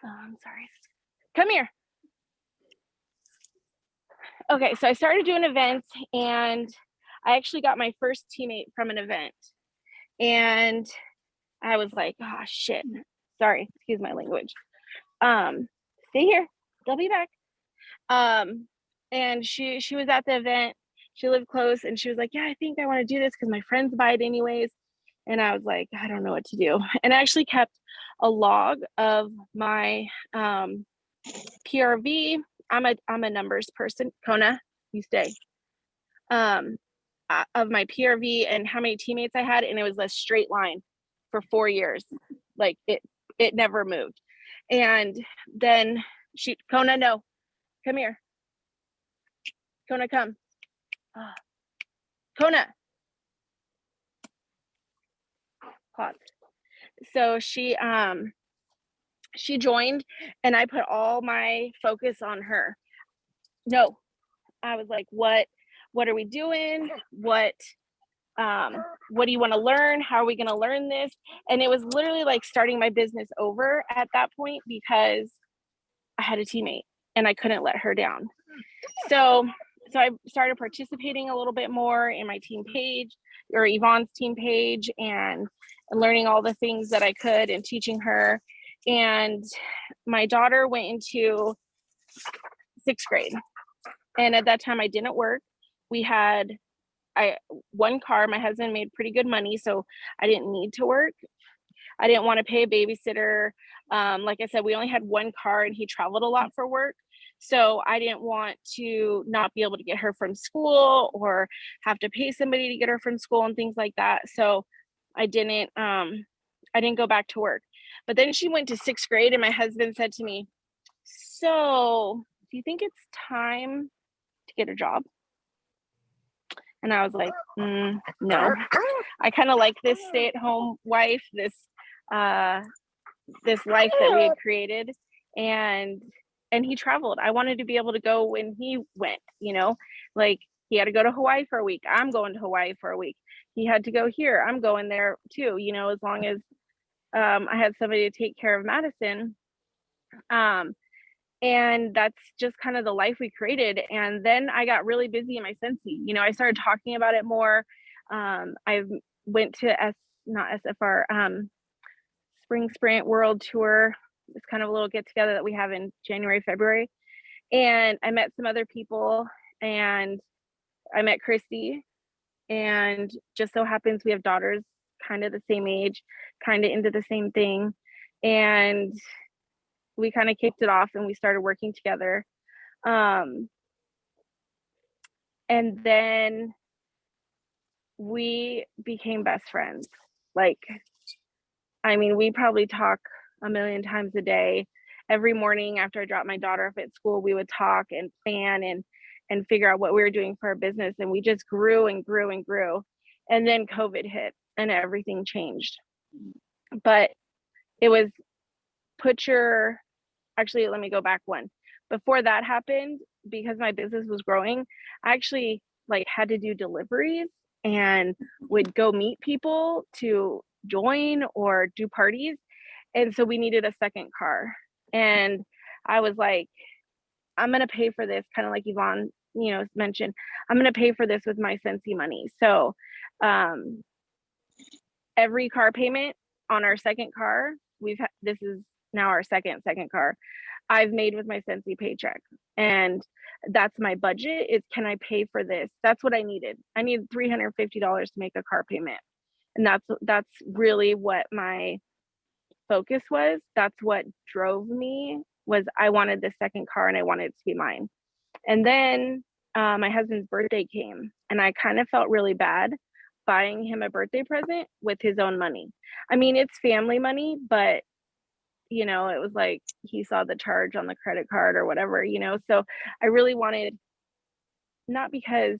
Oh, I'm sorry. Come here. Okay, so I started doing events, and I actually got my first teammate from an event, and I was like, oh shit. Sorry, excuse my language. Stay here. They'll be back. And she was at the event. She lived close, and she was like, yeah, I think I want to do this because my friends buy it anyways. And I was like, I don't know what to do. And I actually kept a log of my PRV. I'm a numbers person. Kona, you stay. Of my PRV and how many teammates I had, and it was a straight line for 4 years. Like it never moved. And then Kona, no, come here. Kona, come. Kona. Pause. So she joined, and I put all my focus on her. No, I was like, what are we doing? What do you want to learn? How are we going to learn this? And it was literally like starting my business over at that point because I had a teammate and I couldn't let her down. So I started participating a little bit more in my team page or Yvonne's team page and learning all the things that I could and teaching her. And my daughter went into 6th grade. And at that time I didn't work. We had one car. My husband made pretty good money, so I didn't need to work. I didn't want to pay a babysitter. Like I said, we only had one car and he traveled a lot for work. So I didn't want to not be able to get her from school or have to pay somebody to get her from school and things like that. So I didn't go back to work. But then she went to 6th grade and my husband said to me, so do you think it's time to get a job? And I was like, no, I kind of like this stay-at-home wife, this life that we had created. And he traveled. I wanted to be able to go when he went, like he had to go to Hawaii for a week. I'm going to Hawaii for a week. He had to go here. I'm going there too, as long as I had somebody to take care of Madison. And that's just kind of the life we created. And then I got really busy in my Scentsy. I started talking about it more. I went to Spring Sprint World Tour. It's kind of a little get together that we have in January, February. And I met some other people and I met Christy, and just so happens we have daughters kind of the same age, kind of into the same thing. And we kind of kicked it off and we started working together. And then we became best friends. We probably talk a million times a day. Every morning after I dropped my daughter off at school, we would talk and plan and figure out what we were doing for our business. And we just grew and grew and grew. And then COVID hit and everything changed. But it was actually, let me go back one. Before that happened, because my business was growing, I actually had to do deliveries and would go meet people to join or do parties. And so we needed a second car. And I was like, I'm going to pay for this, kind of like Yvonne, mentioned, I'm going to pay for this with my Scentsy money. So every car payment on our second car, this is now our second car, I've made with my Scentsy paycheck. And that's my budget, is can I pay for this? That's what I needed. I needed $350 to make a car payment. And that's really what my focus was. That's what drove me, was I wanted the second car and I wanted it to be mine. And then my husband's birthday came and I kind of felt really bad buying him a birthday present with his own money. It's family money, but it was like he saw the charge on the credit card or whatever, so I really wanted, not because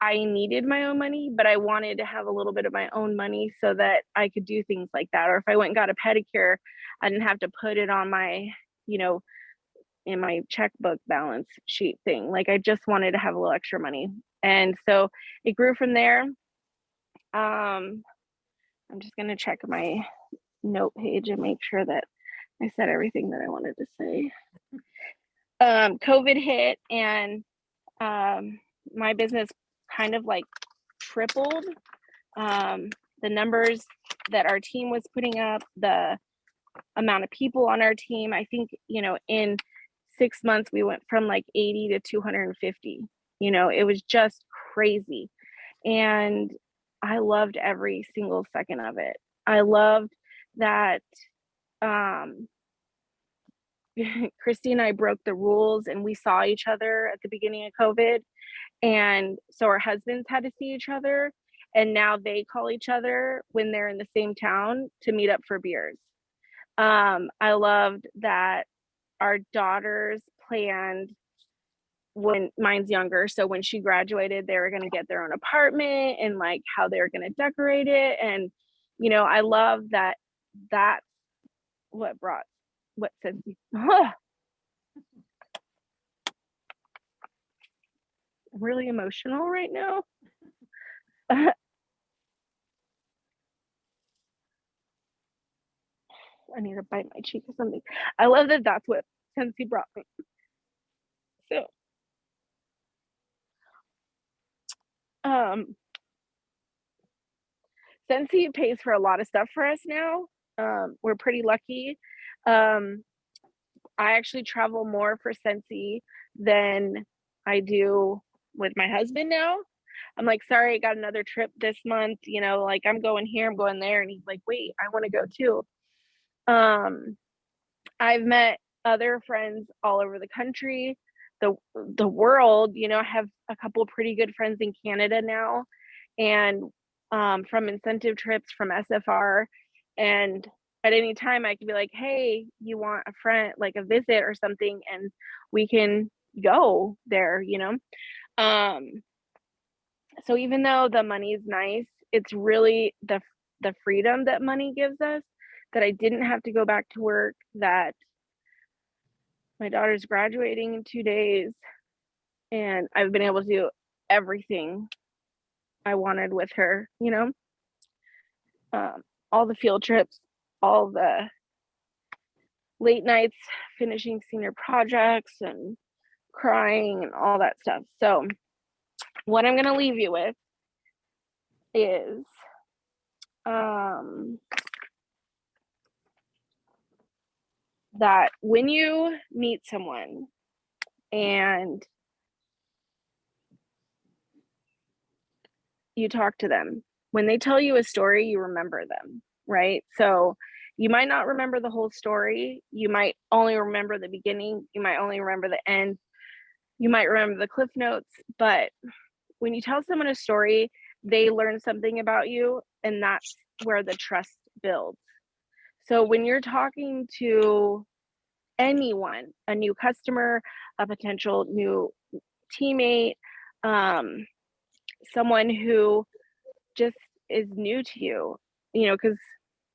I needed my own money, but I wanted to have a little bit of my own money so that I could do things like that. Or if I went and got a pedicure, I didn't have to put it on my, in my checkbook balance sheet thing. I just wanted to have a little extra money. And so it grew from there. I'm just going to check my note page and make sure that I said everything that I wanted to say. COVID hit and my business kind of tripled. The numbers that our team was putting up, the amount of people on our team. I think, you know, in 6 months, we went from like 80 to 250. You know, it was just crazy. And I loved every single second of it. I loved that Christy and I broke the rules and we saw each other at the beginning of COVID. And so our husbands had to see each other. And now they call each other when they're in the same town to meet up for beers. I loved that our daughters planned, when mine's younger, so when she graduated, they were going to get their own apartment and like how they were going to decorate it. And, you know, I love that that's what said, I'm really emotional right now. I need to bite my cheek or something. I love that that's what Scentsy brought me. So, Scentsy pays for a lot of stuff for us now. We're pretty lucky. I actually travel more for Scentsy than I do with my husband now. I'm like, sorry, I got another trip this month. You know, like I'm going here, I'm going there. And he's like, wait, I want to go too. I've met other friends all over the country, the world. You know, I have a couple pretty good friends in Canada now, and from incentive trips from SFR. And at any time I can be like, hey, you want a friend, like a visit or something, and we can go there, you know. So even though the money is nice, it's really the freedom that money gives us, that I didn't have to go back to work, that my daughter's graduating in 2 days, and I've been able to do everything I wanted with her, you know. All the field trips, all the late nights finishing senior projects and crying and all that stuff. So what I'm going to leave you with is that when you meet someone and you talk to them, when they tell you a story, you remember them, right? So you might not remember the whole story. You might only remember the beginning. You might only remember the end. You might remember the cliff notes. But when you tell someone a story, they learn something about you, and that's where the trust builds. So when you're talking to anyone, a new customer, a potential new teammate, someone who just is new to you, you know, because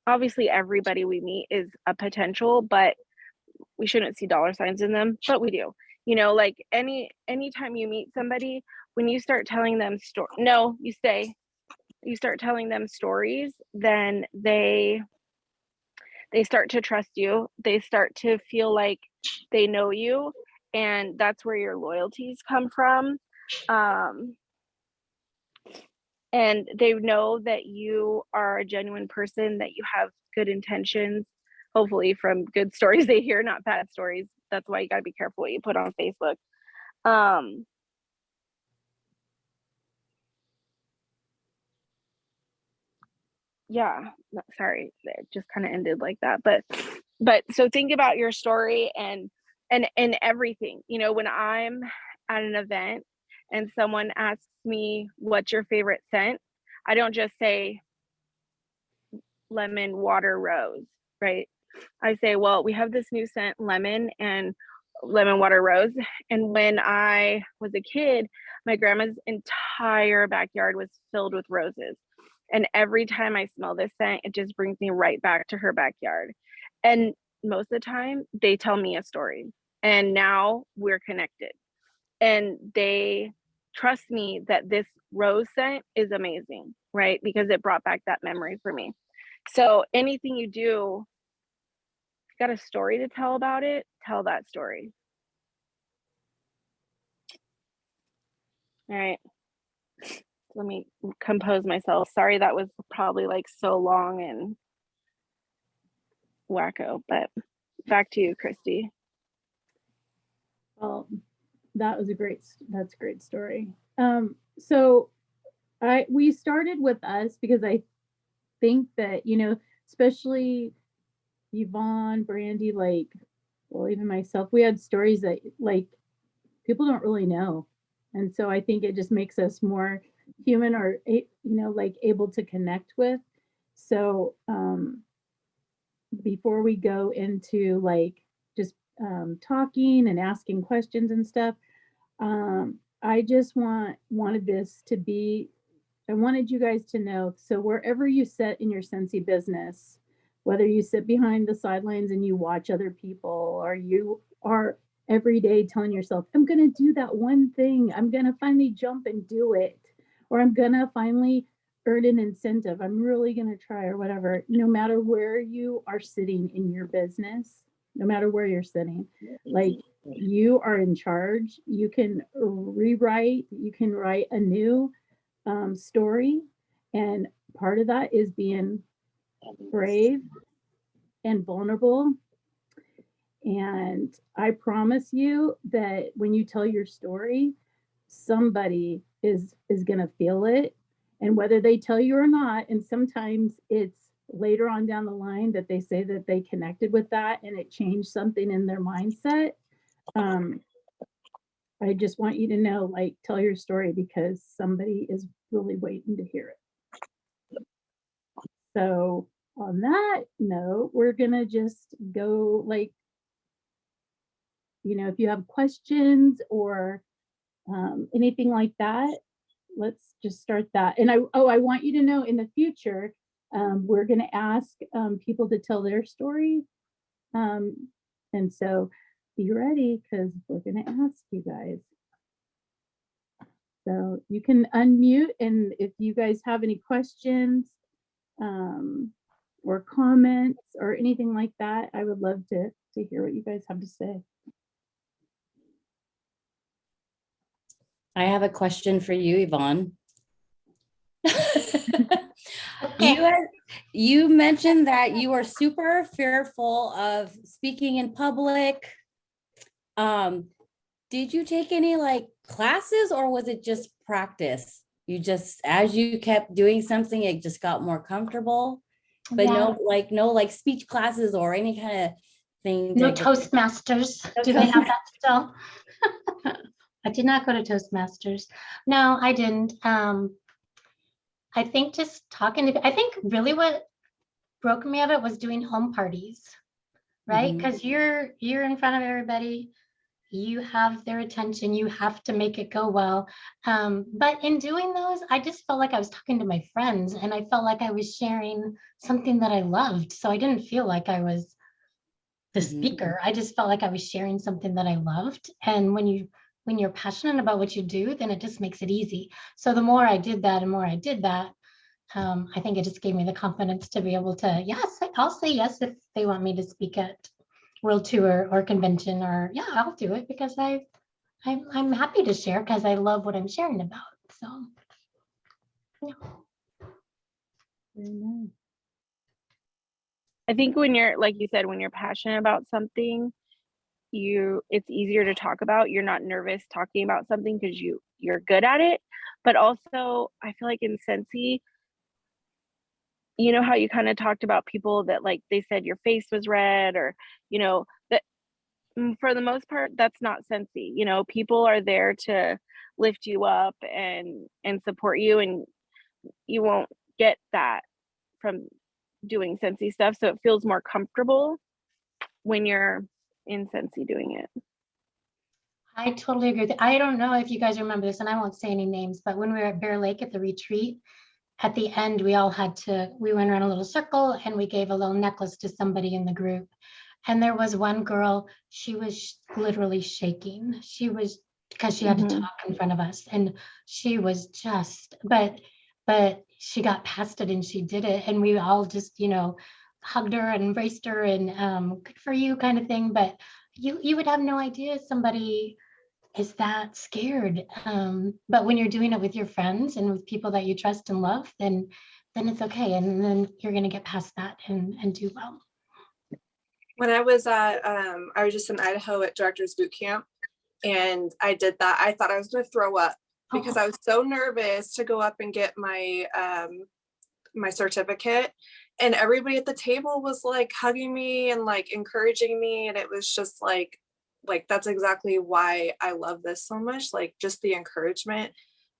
obviously everybody we meet is a potential, but we shouldn't see dollar signs in them, but we do. You know, like anytime you meet somebody, when you start telling them you start telling them stories, then they start to trust you. They start to feel like they know you, and that's where your loyalties come from. And they know that you are a genuine person, that you have good intentions, hopefully from good stories they hear, not bad stories. That's why you got to be careful what you put on Facebook. Yeah, sorry, it just kind of ended like that. But so think about your story and everything. You know, when I'm at an event and someone asks me, what's your favorite scent? I don't just say lemon, water, rose, right? I say, well, we have this new scent, lemon and lemon, water, rose. And when I was a kid, my grandma's entire backyard was filled with roses. And every time I smell this scent, it just brings me right back to her backyard. And most of the time, they tell me a story. And now we're connected. And they trust me that this rose scent is amazing, right? Because it brought back that memory for me. So anything you do, if you got a story to tell about it, tell that story. All right. Let me compose myself. Sorry, that was probably like so long and wacko. But back to you, Christy. Well, that's a great story. So we started with us because I think that, especially Yvonne, Brandy, like, well, even myself, we had stories that like people don't really know. And so I think it just makes us more human, or, like able to connect with. So before we go into like just talking and asking questions and stuff, I just wanted this to be, I wanted you guys to know, so wherever you sit in your Scentsy business, whether you sit behind the sidelines and you watch other people, or you are every day telling yourself, I'm going to do that one thing, I'm going to finally jump and do it, or I'm going to finally earn an incentive, I'm really going to try, or whatever, no matter where you are sitting in your business, no matter where you're sitting, like, you are in charge. You can rewrite, you can write a new story. And part of that is being brave and vulnerable. And I promise you that when you tell your story, somebody is going to feel it. And whether they tell you or not, and sometimes it's later on down the line that they say that they connected with that and it changed something in their mindset. I just want you to know, like, tell your story because somebody is really waiting to hear it. So on that note, we're gonna just go, like, if you have questions or anything like that, let's just start that. And I want you to know in the future, we're gonna ask people to tell their story. And so be ready because we're gonna ask you guys. So you can unmute, and if you guys have any questions or comments or anything like that, I would love to hear what you guys have to say. I have a question for you, Yvonne. You mentioned that you are super fearful of speaking in public. Did you take any like classes, or was it just practice? You just, as you kept doing something, it just got more comfortable, but no speech classes or any kind of thing. No Toastmasters. Do they have that still? I did not go to Toastmasters. No, I didn't. I think just talking to, I think really what broke me of it was doing home parties, right? Because you're in front of everybody. You have their attention, you have to make it go well. But in doing those, I just felt like I was talking to my friends and I felt like I was sharing something that I loved. So I didn't feel like I was the speaker. I just felt like I was sharing something that I loved. And when you're passionate about what you do, then it just makes it easy. So the more I did that, I think it just gave me the confidence to be able to, yes, I'll say yes if they want me to speak at World Tour or convention, or yeah, I'll do it because I'm happy to share because I love what I'm sharing about. So yeah. Very nice. I think when you're, like you said, when you're passionate about something, it's easier to talk about. You're not nervous talking about something because you're good at it. But also, I feel like in Scentsy, you know how you kind of talked about people that, like, they said your face was red, or that for the most part that's not Scentsy. People are there to lift you up and support you, and you won't get that from doing Scentsy stuff, so it feels more comfortable when you're in Scentsy doing it. I totally agree with you. I don't know if you guys remember this, and I won't say any names, but when we were at Bear Lake at the retreat, at the end, we went around a little circle and we gave a little necklace to somebody in the group. And there was one girl, she was literally shaking. Because she had to talk in front of us, and she was just, but she got past it and she did it. And we all just, hugged her and embraced her and good for you kind of thing. But you would have no idea somebody is that scared. But when you're doing it with your friends and with people that you trust and love, then it's okay. And then you're going to get past that and do well. When I was at, I was just in Idaho at Director's Boot Camp, and I did that. I thought I was going to throw up because I was so nervous to go up and get my my certificate, and everybody at the table was like hugging me and like encouraging me, and it was just like that's exactly why I love this so much, like just the encouragement.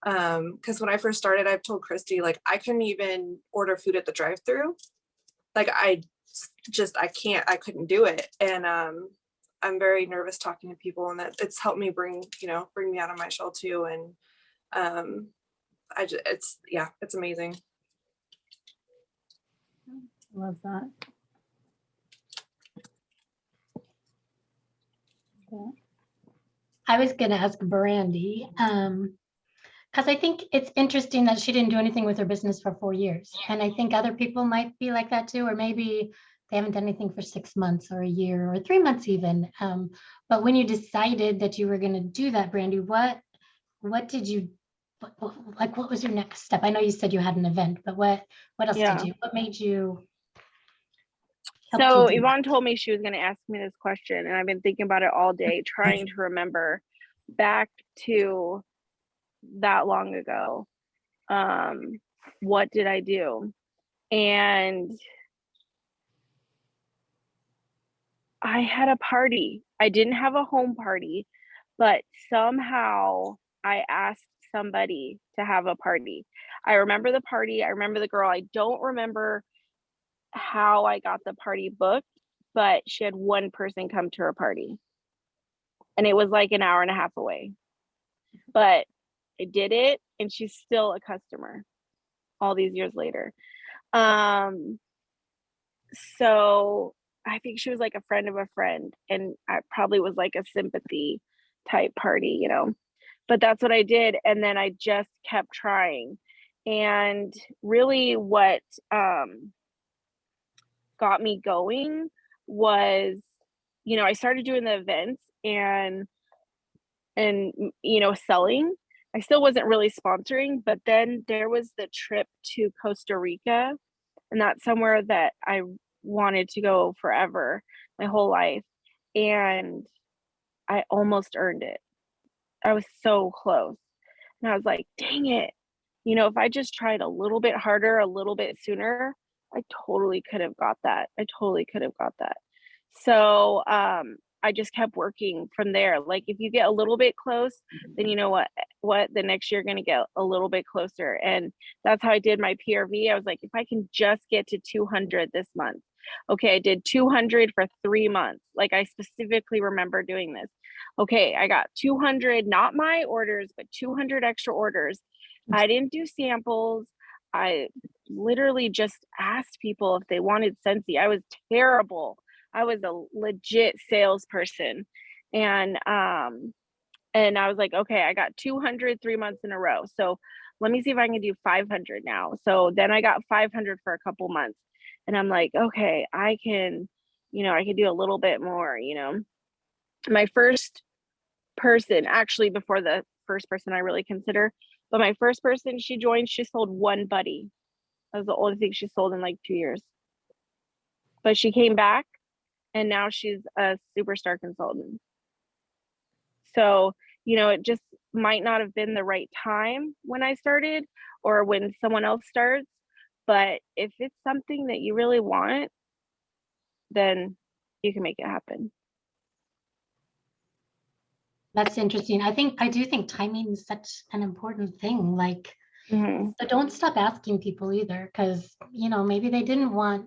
Because when I first started, I've told Christy, like I couldn't even order food at the drive-through. Like I couldn't do it. And I'm very nervous talking to people, and that it's helped me bring me out of my shell too. And it's amazing. Love that. Yeah. I was going to ask Brandy, because I think it's interesting that she didn't do anything with her business for 4 years. And I think other people might be like that too, or maybe they haven't done anything for 6 months or a year or 3 months even. But when you decided that you were going to do that, Brandy, what did you, what was your next step? I know you said you had an event, but what else Yeah. did you, what made you? So Yvonne told me she was going to ask me this question, and I've been thinking about it all day, trying to remember back to that long ago. What did I do? And I had a party. I didn't have a home party, but somehow I asked somebody to have a party. I remember the party. I remember the girl. I don't remember how I got the party booked, but she had one person come to her party, and it was like an hour and a half away. But I did it, and she's still a customer all these years later. So I think she was like a friend of a friend, and I probably was like a sympathy type party, but that's what I did. And then I just kept trying. And really what got me going was, I started doing the events and selling. I still wasn't really sponsoring, but then there was the trip to Costa Rica, and that's somewhere that I wanted to go forever, my whole life. And I almost earned it. I was so close. And I was like, dang it. If I just tried a little bit harder, a little bit sooner, I totally could have got that. So I just kept working from there. Like if you get a little bit close, then you know what the next year you're going to get a little bit closer. And that's how I did my PRV. I was like, if I can just get to 200 this month. Okay, I did 200 for 3 months. Like I specifically remember doing this. Okay, I got 200, not my orders, but 200 extra orders. I didn't do samples. I literally just asked people if they wanted Scentsy. I was terrible. I was a legit salesperson. And I was like, okay, I got 200 3 months in a row. So let me see if I can do 500 now. So then I got 500 for a couple months. And I'm like, okay, I can do a little bit more, My first person, actually before the first person I really consider, but my first person she joined, she sold one buddy. That was the only thing she sold in like 2 years. But she came back, and now she's a superstar consultant. So, it just might not have been the right time when I started or when someone else starts. But if it's something that you really want, then you can make it happen. That's interesting. I do think timing is such an important thing. Like, so don't stop asking people either, because, maybe they didn't want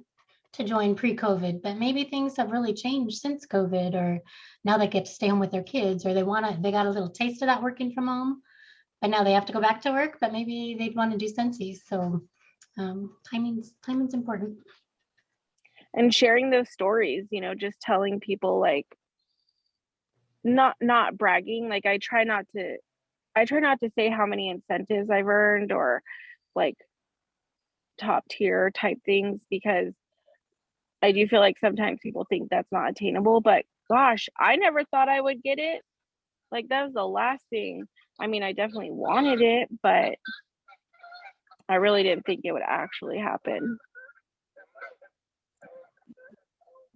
to join pre-COVID, but maybe things have really changed since COVID, or now they get to stay home with their kids, or they got a little taste of that working from home, but now they have to go back to work, but maybe they'd want to do Scentsy. So timing's important. And sharing those stories, just telling people, like, not bragging. Like I try not to say how many incentives I've earned or like top tier type things, because I do feel like sometimes people think that's not attainable, but gosh, I never thought I would get it. Like that was the last thing. I mean, I definitely wanted it, but I really didn't think it would actually happen.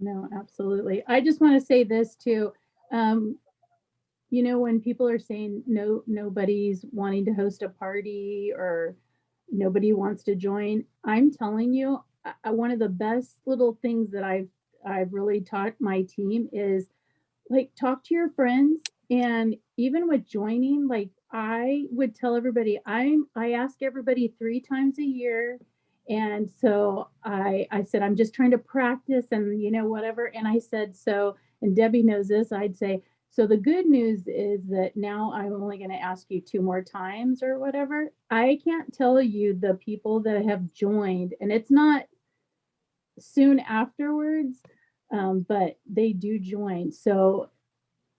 No, absolutely. I just want to say this too. When people are saying nobody's wanting to host a party or nobody wants to join, I'm telling you, one of the best little things that I've really taught my team is like talk to your friends. And even with joining, like I would tell everybody, I ask everybody 3 times a year. And so I said, I'm just trying to practice and whatever. And I said, so, and Debbie knows this, I'd say, so the good news is that now I'm only going to ask you 2 more times or whatever. I can't tell you the people that have joined, and it's not soon afterwards, but they do join. So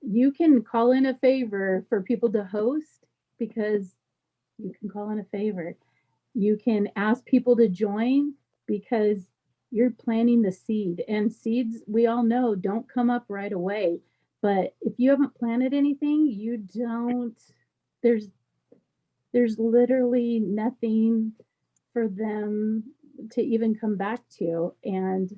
you can call in a favor for people to host, because you can call in a favor. You can ask people to join because you're planting the seed, and seeds, we all know, don't come up right away. But if you haven't planted anything, you don't, there's literally nothing for them to even come back to. And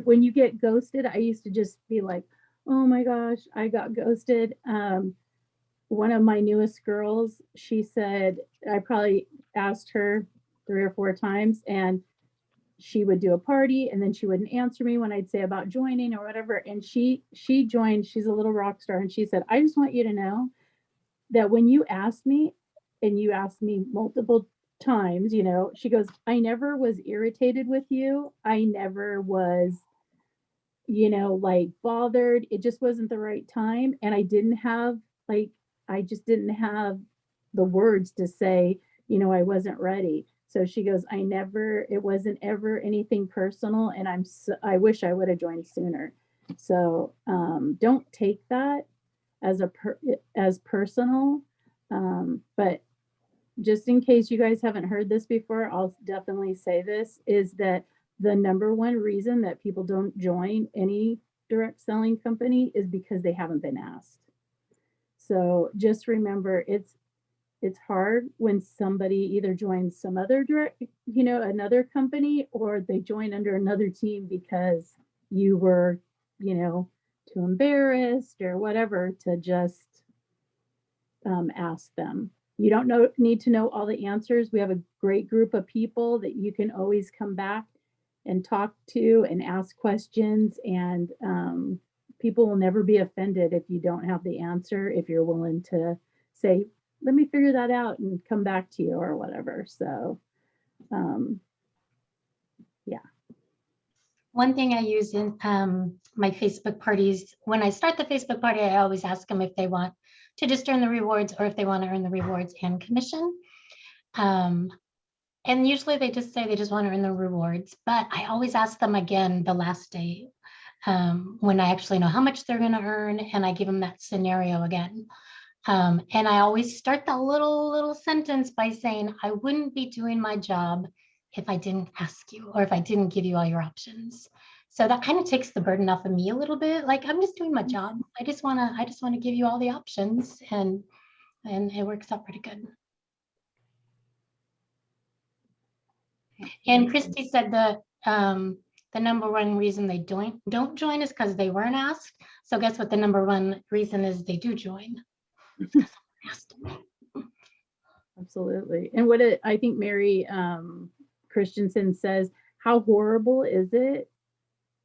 when you get ghosted, I used to just be like, oh my gosh, I got ghosted. One of my newest girls, she said, I probably asked her 3 or 4 times, and she would do a party and then she wouldn't answer me when I'd say about joining or whatever. And she joined, she's a little rock star. And she said, I just want you to know that when you asked me, and you asked me multiple times, she goes, I never was irritated with you. I never was, like bothered. It just wasn't the right time. And I just didn't have the words to say, I wasn't ready. So she goes, it wasn't ever anything personal. And I wish I would have joined sooner. So don't take that as personal. But just in case you guys haven't heard this before, I'll definitely say this, is that the number one reason that people don't join any direct selling company is because they haven't been asked. So just remember, it's hard when somebody either joins some other another company, or they join under another team because you were, too embarrassed or whatever to just ask them. You don't need to know all the answers. We have a great group of people that you can always come back and talk to and ask questions. And people will never be offended if you don't have the answer, if you're willing to say, let me figure that out and come back to you or whatever. So, yeah. One thing I use in my Facebook parties, when I start the Facebook party, I always ask them if they want to just earn the rewards or if they want to earn the rewards and commission. And usually they just say they just want to earn the rewards, but I always ask them again the last day when I actually know how much they're going to earn, and I give them that scenario again. And I always start the little sentence by saying, I wouldn't be doing my job if I didn't ask you, or if I didn't give you all your options. So that kind of takes the burden off of me a little bit. Like, I'm just doing my job. I just want to give you all the options, and it works out pretty good. And Christy said the number one reason they don't join is because they weren't asked. So guess what the number one reason is they do join? Because someone asked them. Absolutely. And what I think Mary Christensen says, how horrible is it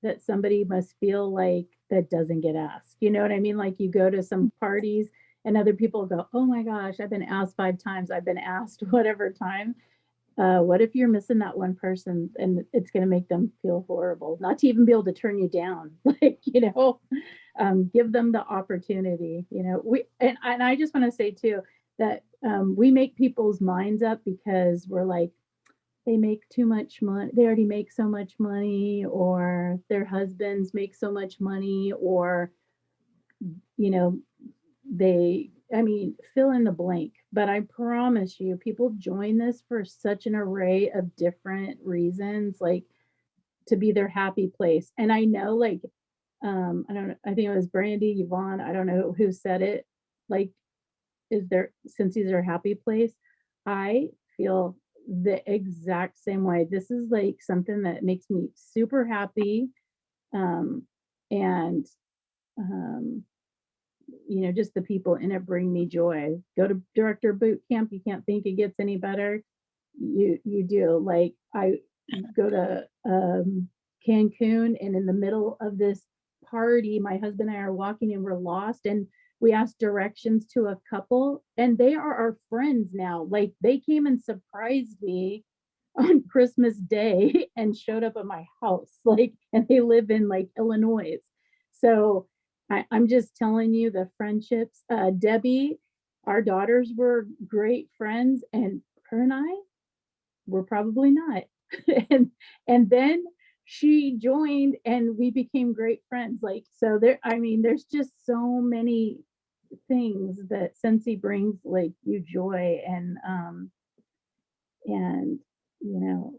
that somebody must feel like that doesn't get asked? You know what I mean? Like, you go to some parties and other people go, oh my gosh, I've been asked 5 times. I've been asked whatever time. What if you're missing that one person, and it's going to make them feel horrible, not to even be able to turn you down? Like, give them the opportunity. And I just want to say too that we make people's minds up because we're like, they make too much money, they already make so much money, or their husbands make so much money, or fill in the blank. But I promise you, people join this for such an array of different reasons, like to be their happy place. And I know, like, I don't know, I think it was Brandy, Yvonne, I don't know who said it, like, since these are a happy place. I feel the exact same way. This is like something that makes me super happy. And you know, just the people in it bring me joy. Go to director boot camp. You can't think it gets any better. You do. Like, I go to Cancun, and in the middle of this party, my husband and I are walking and we're lost, and we asked directions to a couple, and they are our friends now. Like, they came and surprised me on Christmas Day and showed up at my house, like, and they live in like Illinois. So I'm just telling you, the friendships. Debbie, our daughters were great friends, and her and I were probably not. and then she joined, and we became great friends. Like, so there, I mean, there's just so many things that Scentsy brings, like, you joy, and you know,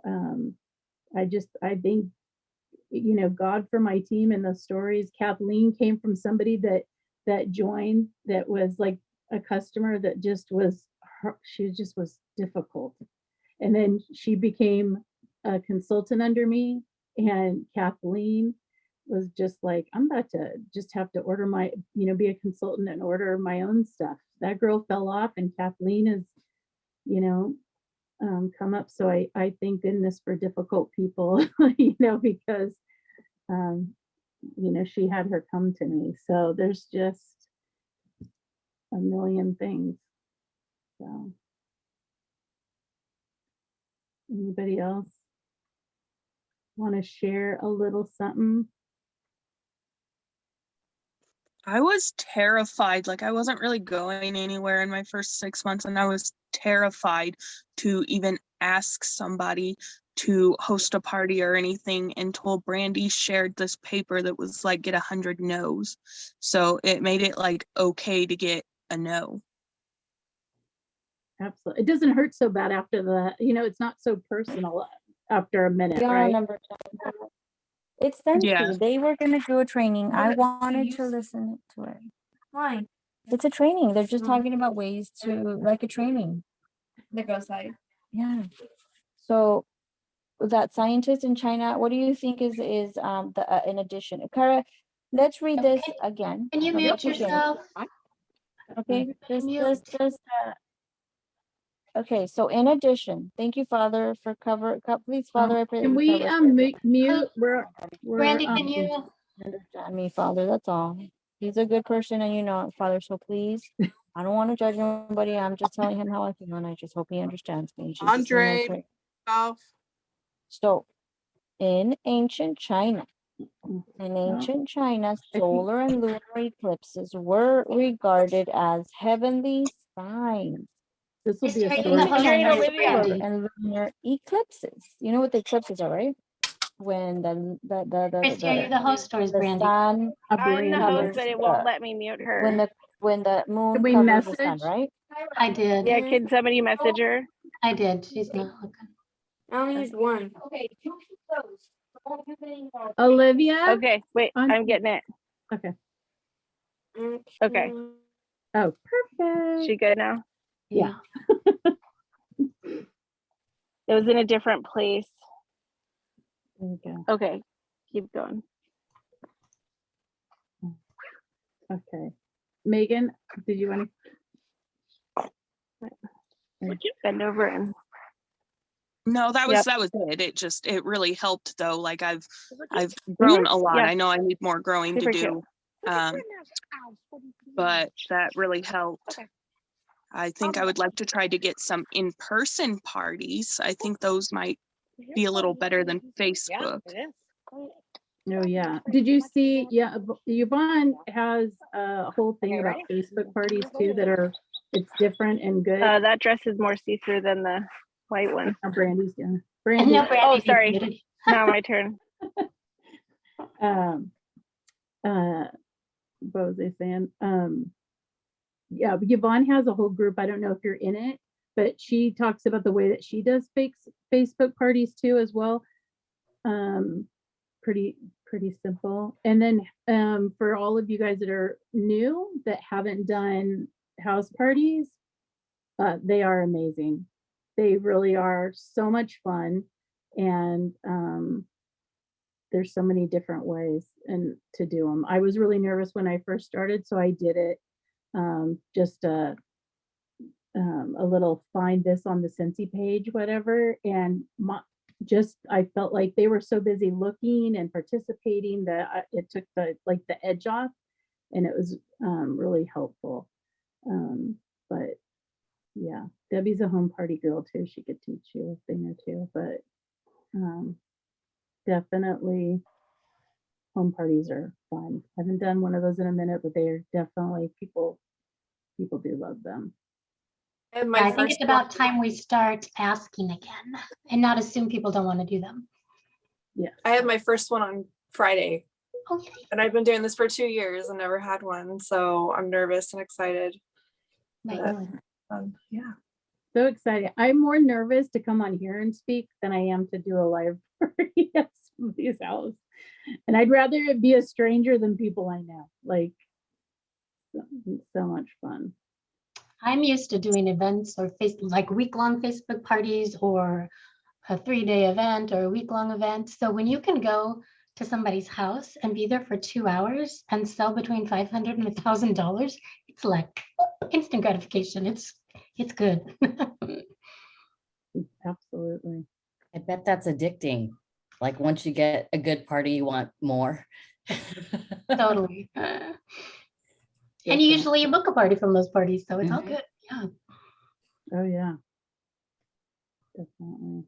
I think, you know, God for my team and the stories. Kathleen came from somebody that joined, that was like a customer that just was, she just was difficult. And then she became a consultant under me, and Kathleen was just like, I'm about to just have to order my, you know, be a consultant and order my own stuff. That girl fell off, and Kathleen is, you know, come up. So I thank goodness for difficult people, you know, because, you know, she had her come to me. So there's just a million things. So anybody else want to share a little something? I was terrified. Like, I wasn't really going anywhere in my first 6 months, and I was terrified to even ask somebody to host a party or anything, until Brandy shared this paper that was like, get 100 no's. So it made it like okay to get a no. Absolutely. It doesn't hurt so bad after the, you know, it's not so personal after a minute, Yeah, right? number 10. It's Scentsy. Yeah. They were gonna do a training. I wanted to listen to it. Why? It's a training. They're just talking about ways to, like, a training. The girl side. Yeah. So that scientist in China, what do you think is the in addition? Kara, let's read this again. Can you from the mute beginning. yourself? Okay. Mute. Okay, so in addition, thank you, Father, for please, Father, I pray that Can you we cover mute? We're Brandy, can you? understand me, Father. That's all. He's a good person, and you know it, Father. So please, I don't want to judge anybody. I'm just telling him how I feel, and I just hope he understands me. In Jesus' name I pray. So, in ancient China, solar and lunar eclipses were regarded as heavenly signs. This will be a You're story. the host, Olivia. Brandy. And lunar eclipses. You know what the eclipses are, right? When Christy, are you the host or is the Brandy? sun I'm the covers host, but it won't let me mute when her. the Can moon we covers the sun, message? right? I did. Yeah, can somebody message her? I did. She's not looking. I only used one. Okay, Olivia? Okay, wait, I'm getting it. Okay. Okay, Oh, perfect. she good now? Yeah. It was in a different place. There we go. Okay, keep going. Okay. Megan, did you want Would you bend over and No, that was it. It really helped though. Like, I've grown a lot. Yeah. I know I need more growing to Super do. But that really helped. Okay. I think I would like to try to get some in-person parties. I think those might be a little better than Facebook. Yeah, it is. Oh, yeah. Did you see? Yeah, Yvonne has a whole thing about Facebook parties too that are, it's different and good. that dress is more see-through than the white one. How Brandy's doing. And no, Brandy, Oh, you sorry. muted. Now my turn. What was I saying? Yeah, Yvonne has a whole group. I don't know if you're in it, but she talks about the way that she does Facebook parties too as well. Pretty simple. And then for all of you guys that are new that haven't done house parties, they are amazing. They really are so much fun. And there's so many different ways and to do them. I was really nervous when I first started, so I did it just a little find this on the Scentsy page, whatever. And I felt like they were so busy looking and participating that it took the edge off, and it was really helpful. But yeah, Debbie's a home party girl too. She could teach you a thing or two, but definitely home parties are fun. I haven't done one of those in a minute, but they are definitely people do love them. And I think it's about time we start asking again and not assume people don't want to do them. Yeah. I had my first one on Friday. Oh, yay. And I've been doing this for 2 years and never had one. So I'm nervous and excited. Nice. Yeah. So excited. I'm more nervous to come on here and speak than I am to do a live party at somebody's house. And I'd rather it be a stranger than people I know. Like, so much fun. I'm used to doing events or like week-long Facebook parties or a 3-day event or a week-long event. So when you can go to somebody's house and be there for 2 hours and sell between $500 and $1,000, it's like instant gratification. It's good. Absolutely. I bet that's addicting. Like once you get a good party, you want more. Totally. And usually you book a party from those parties, so it's all good. Yeah. Oh yeah. Definitely.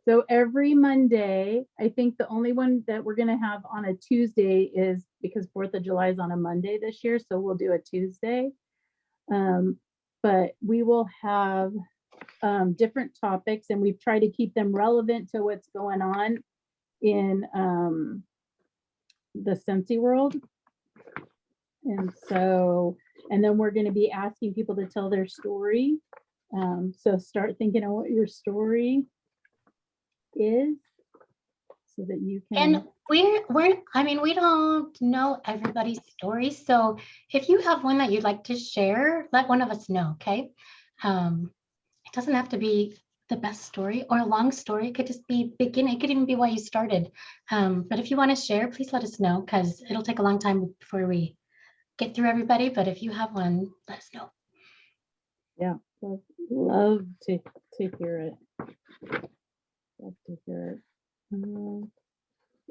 So every Monday, I think the only one that we're gonna have on a Tuesday is because 4th of July is on a Monday this year, so we'll do a Tuesday. But we will have different topics, and we've tried to keep them relevant to what's going on in the Scentsy world. And then we're going to be asking people to tell their story. So start thinking of what your story is so that you can. And we don't know everybody's story. So if you have one that you'd like to share, let one of us know, okay? It doesn't have to be the best story or a long story. It could just be beginning. It could even be why you started. But if you want to share, please let us know, because it'll take a long time before we get through everybody. But if you have one, let us know. Yeah, love to hear it. Love to hear it. And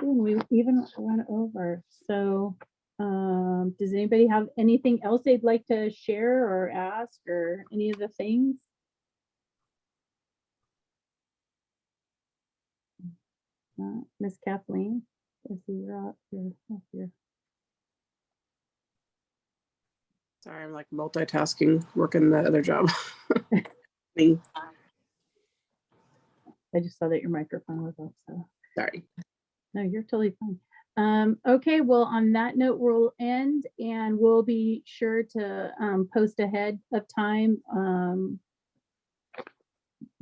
we even went over. So does anybody have anything else they'd like to share or ask or any of the things? Miss Kathleen, I see you're up here. Sorry, I'm like multitasking, working the other job. I just saw that your microphone was up, so. Sorry. No, you're totally fine. Okay, well, on that note, we'll end, and we'll be sure to post ahead of time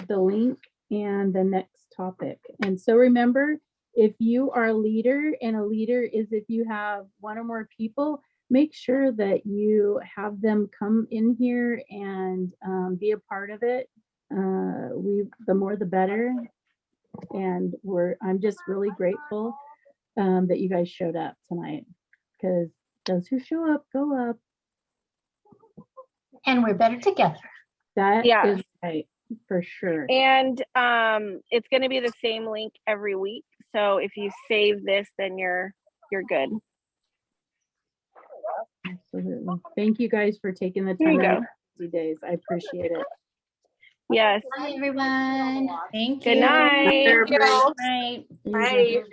the link and the next topic. And so remember, if you are a leader, and a leader is if you have one or more people, make sure that you have them come in here and be a part of it. The more the better. And I'm just really grateful that you guys showed up tonight, because those who show up go up. And we're better together. That is right, for sure. And it's going to be the same link every week. So if you save this, then you're good. Absolutely. Thank you guys for taking the There you time. go. Days. I appreciate it. Yes. Bye, everyone. Thank you. Good night. Good night. Bye.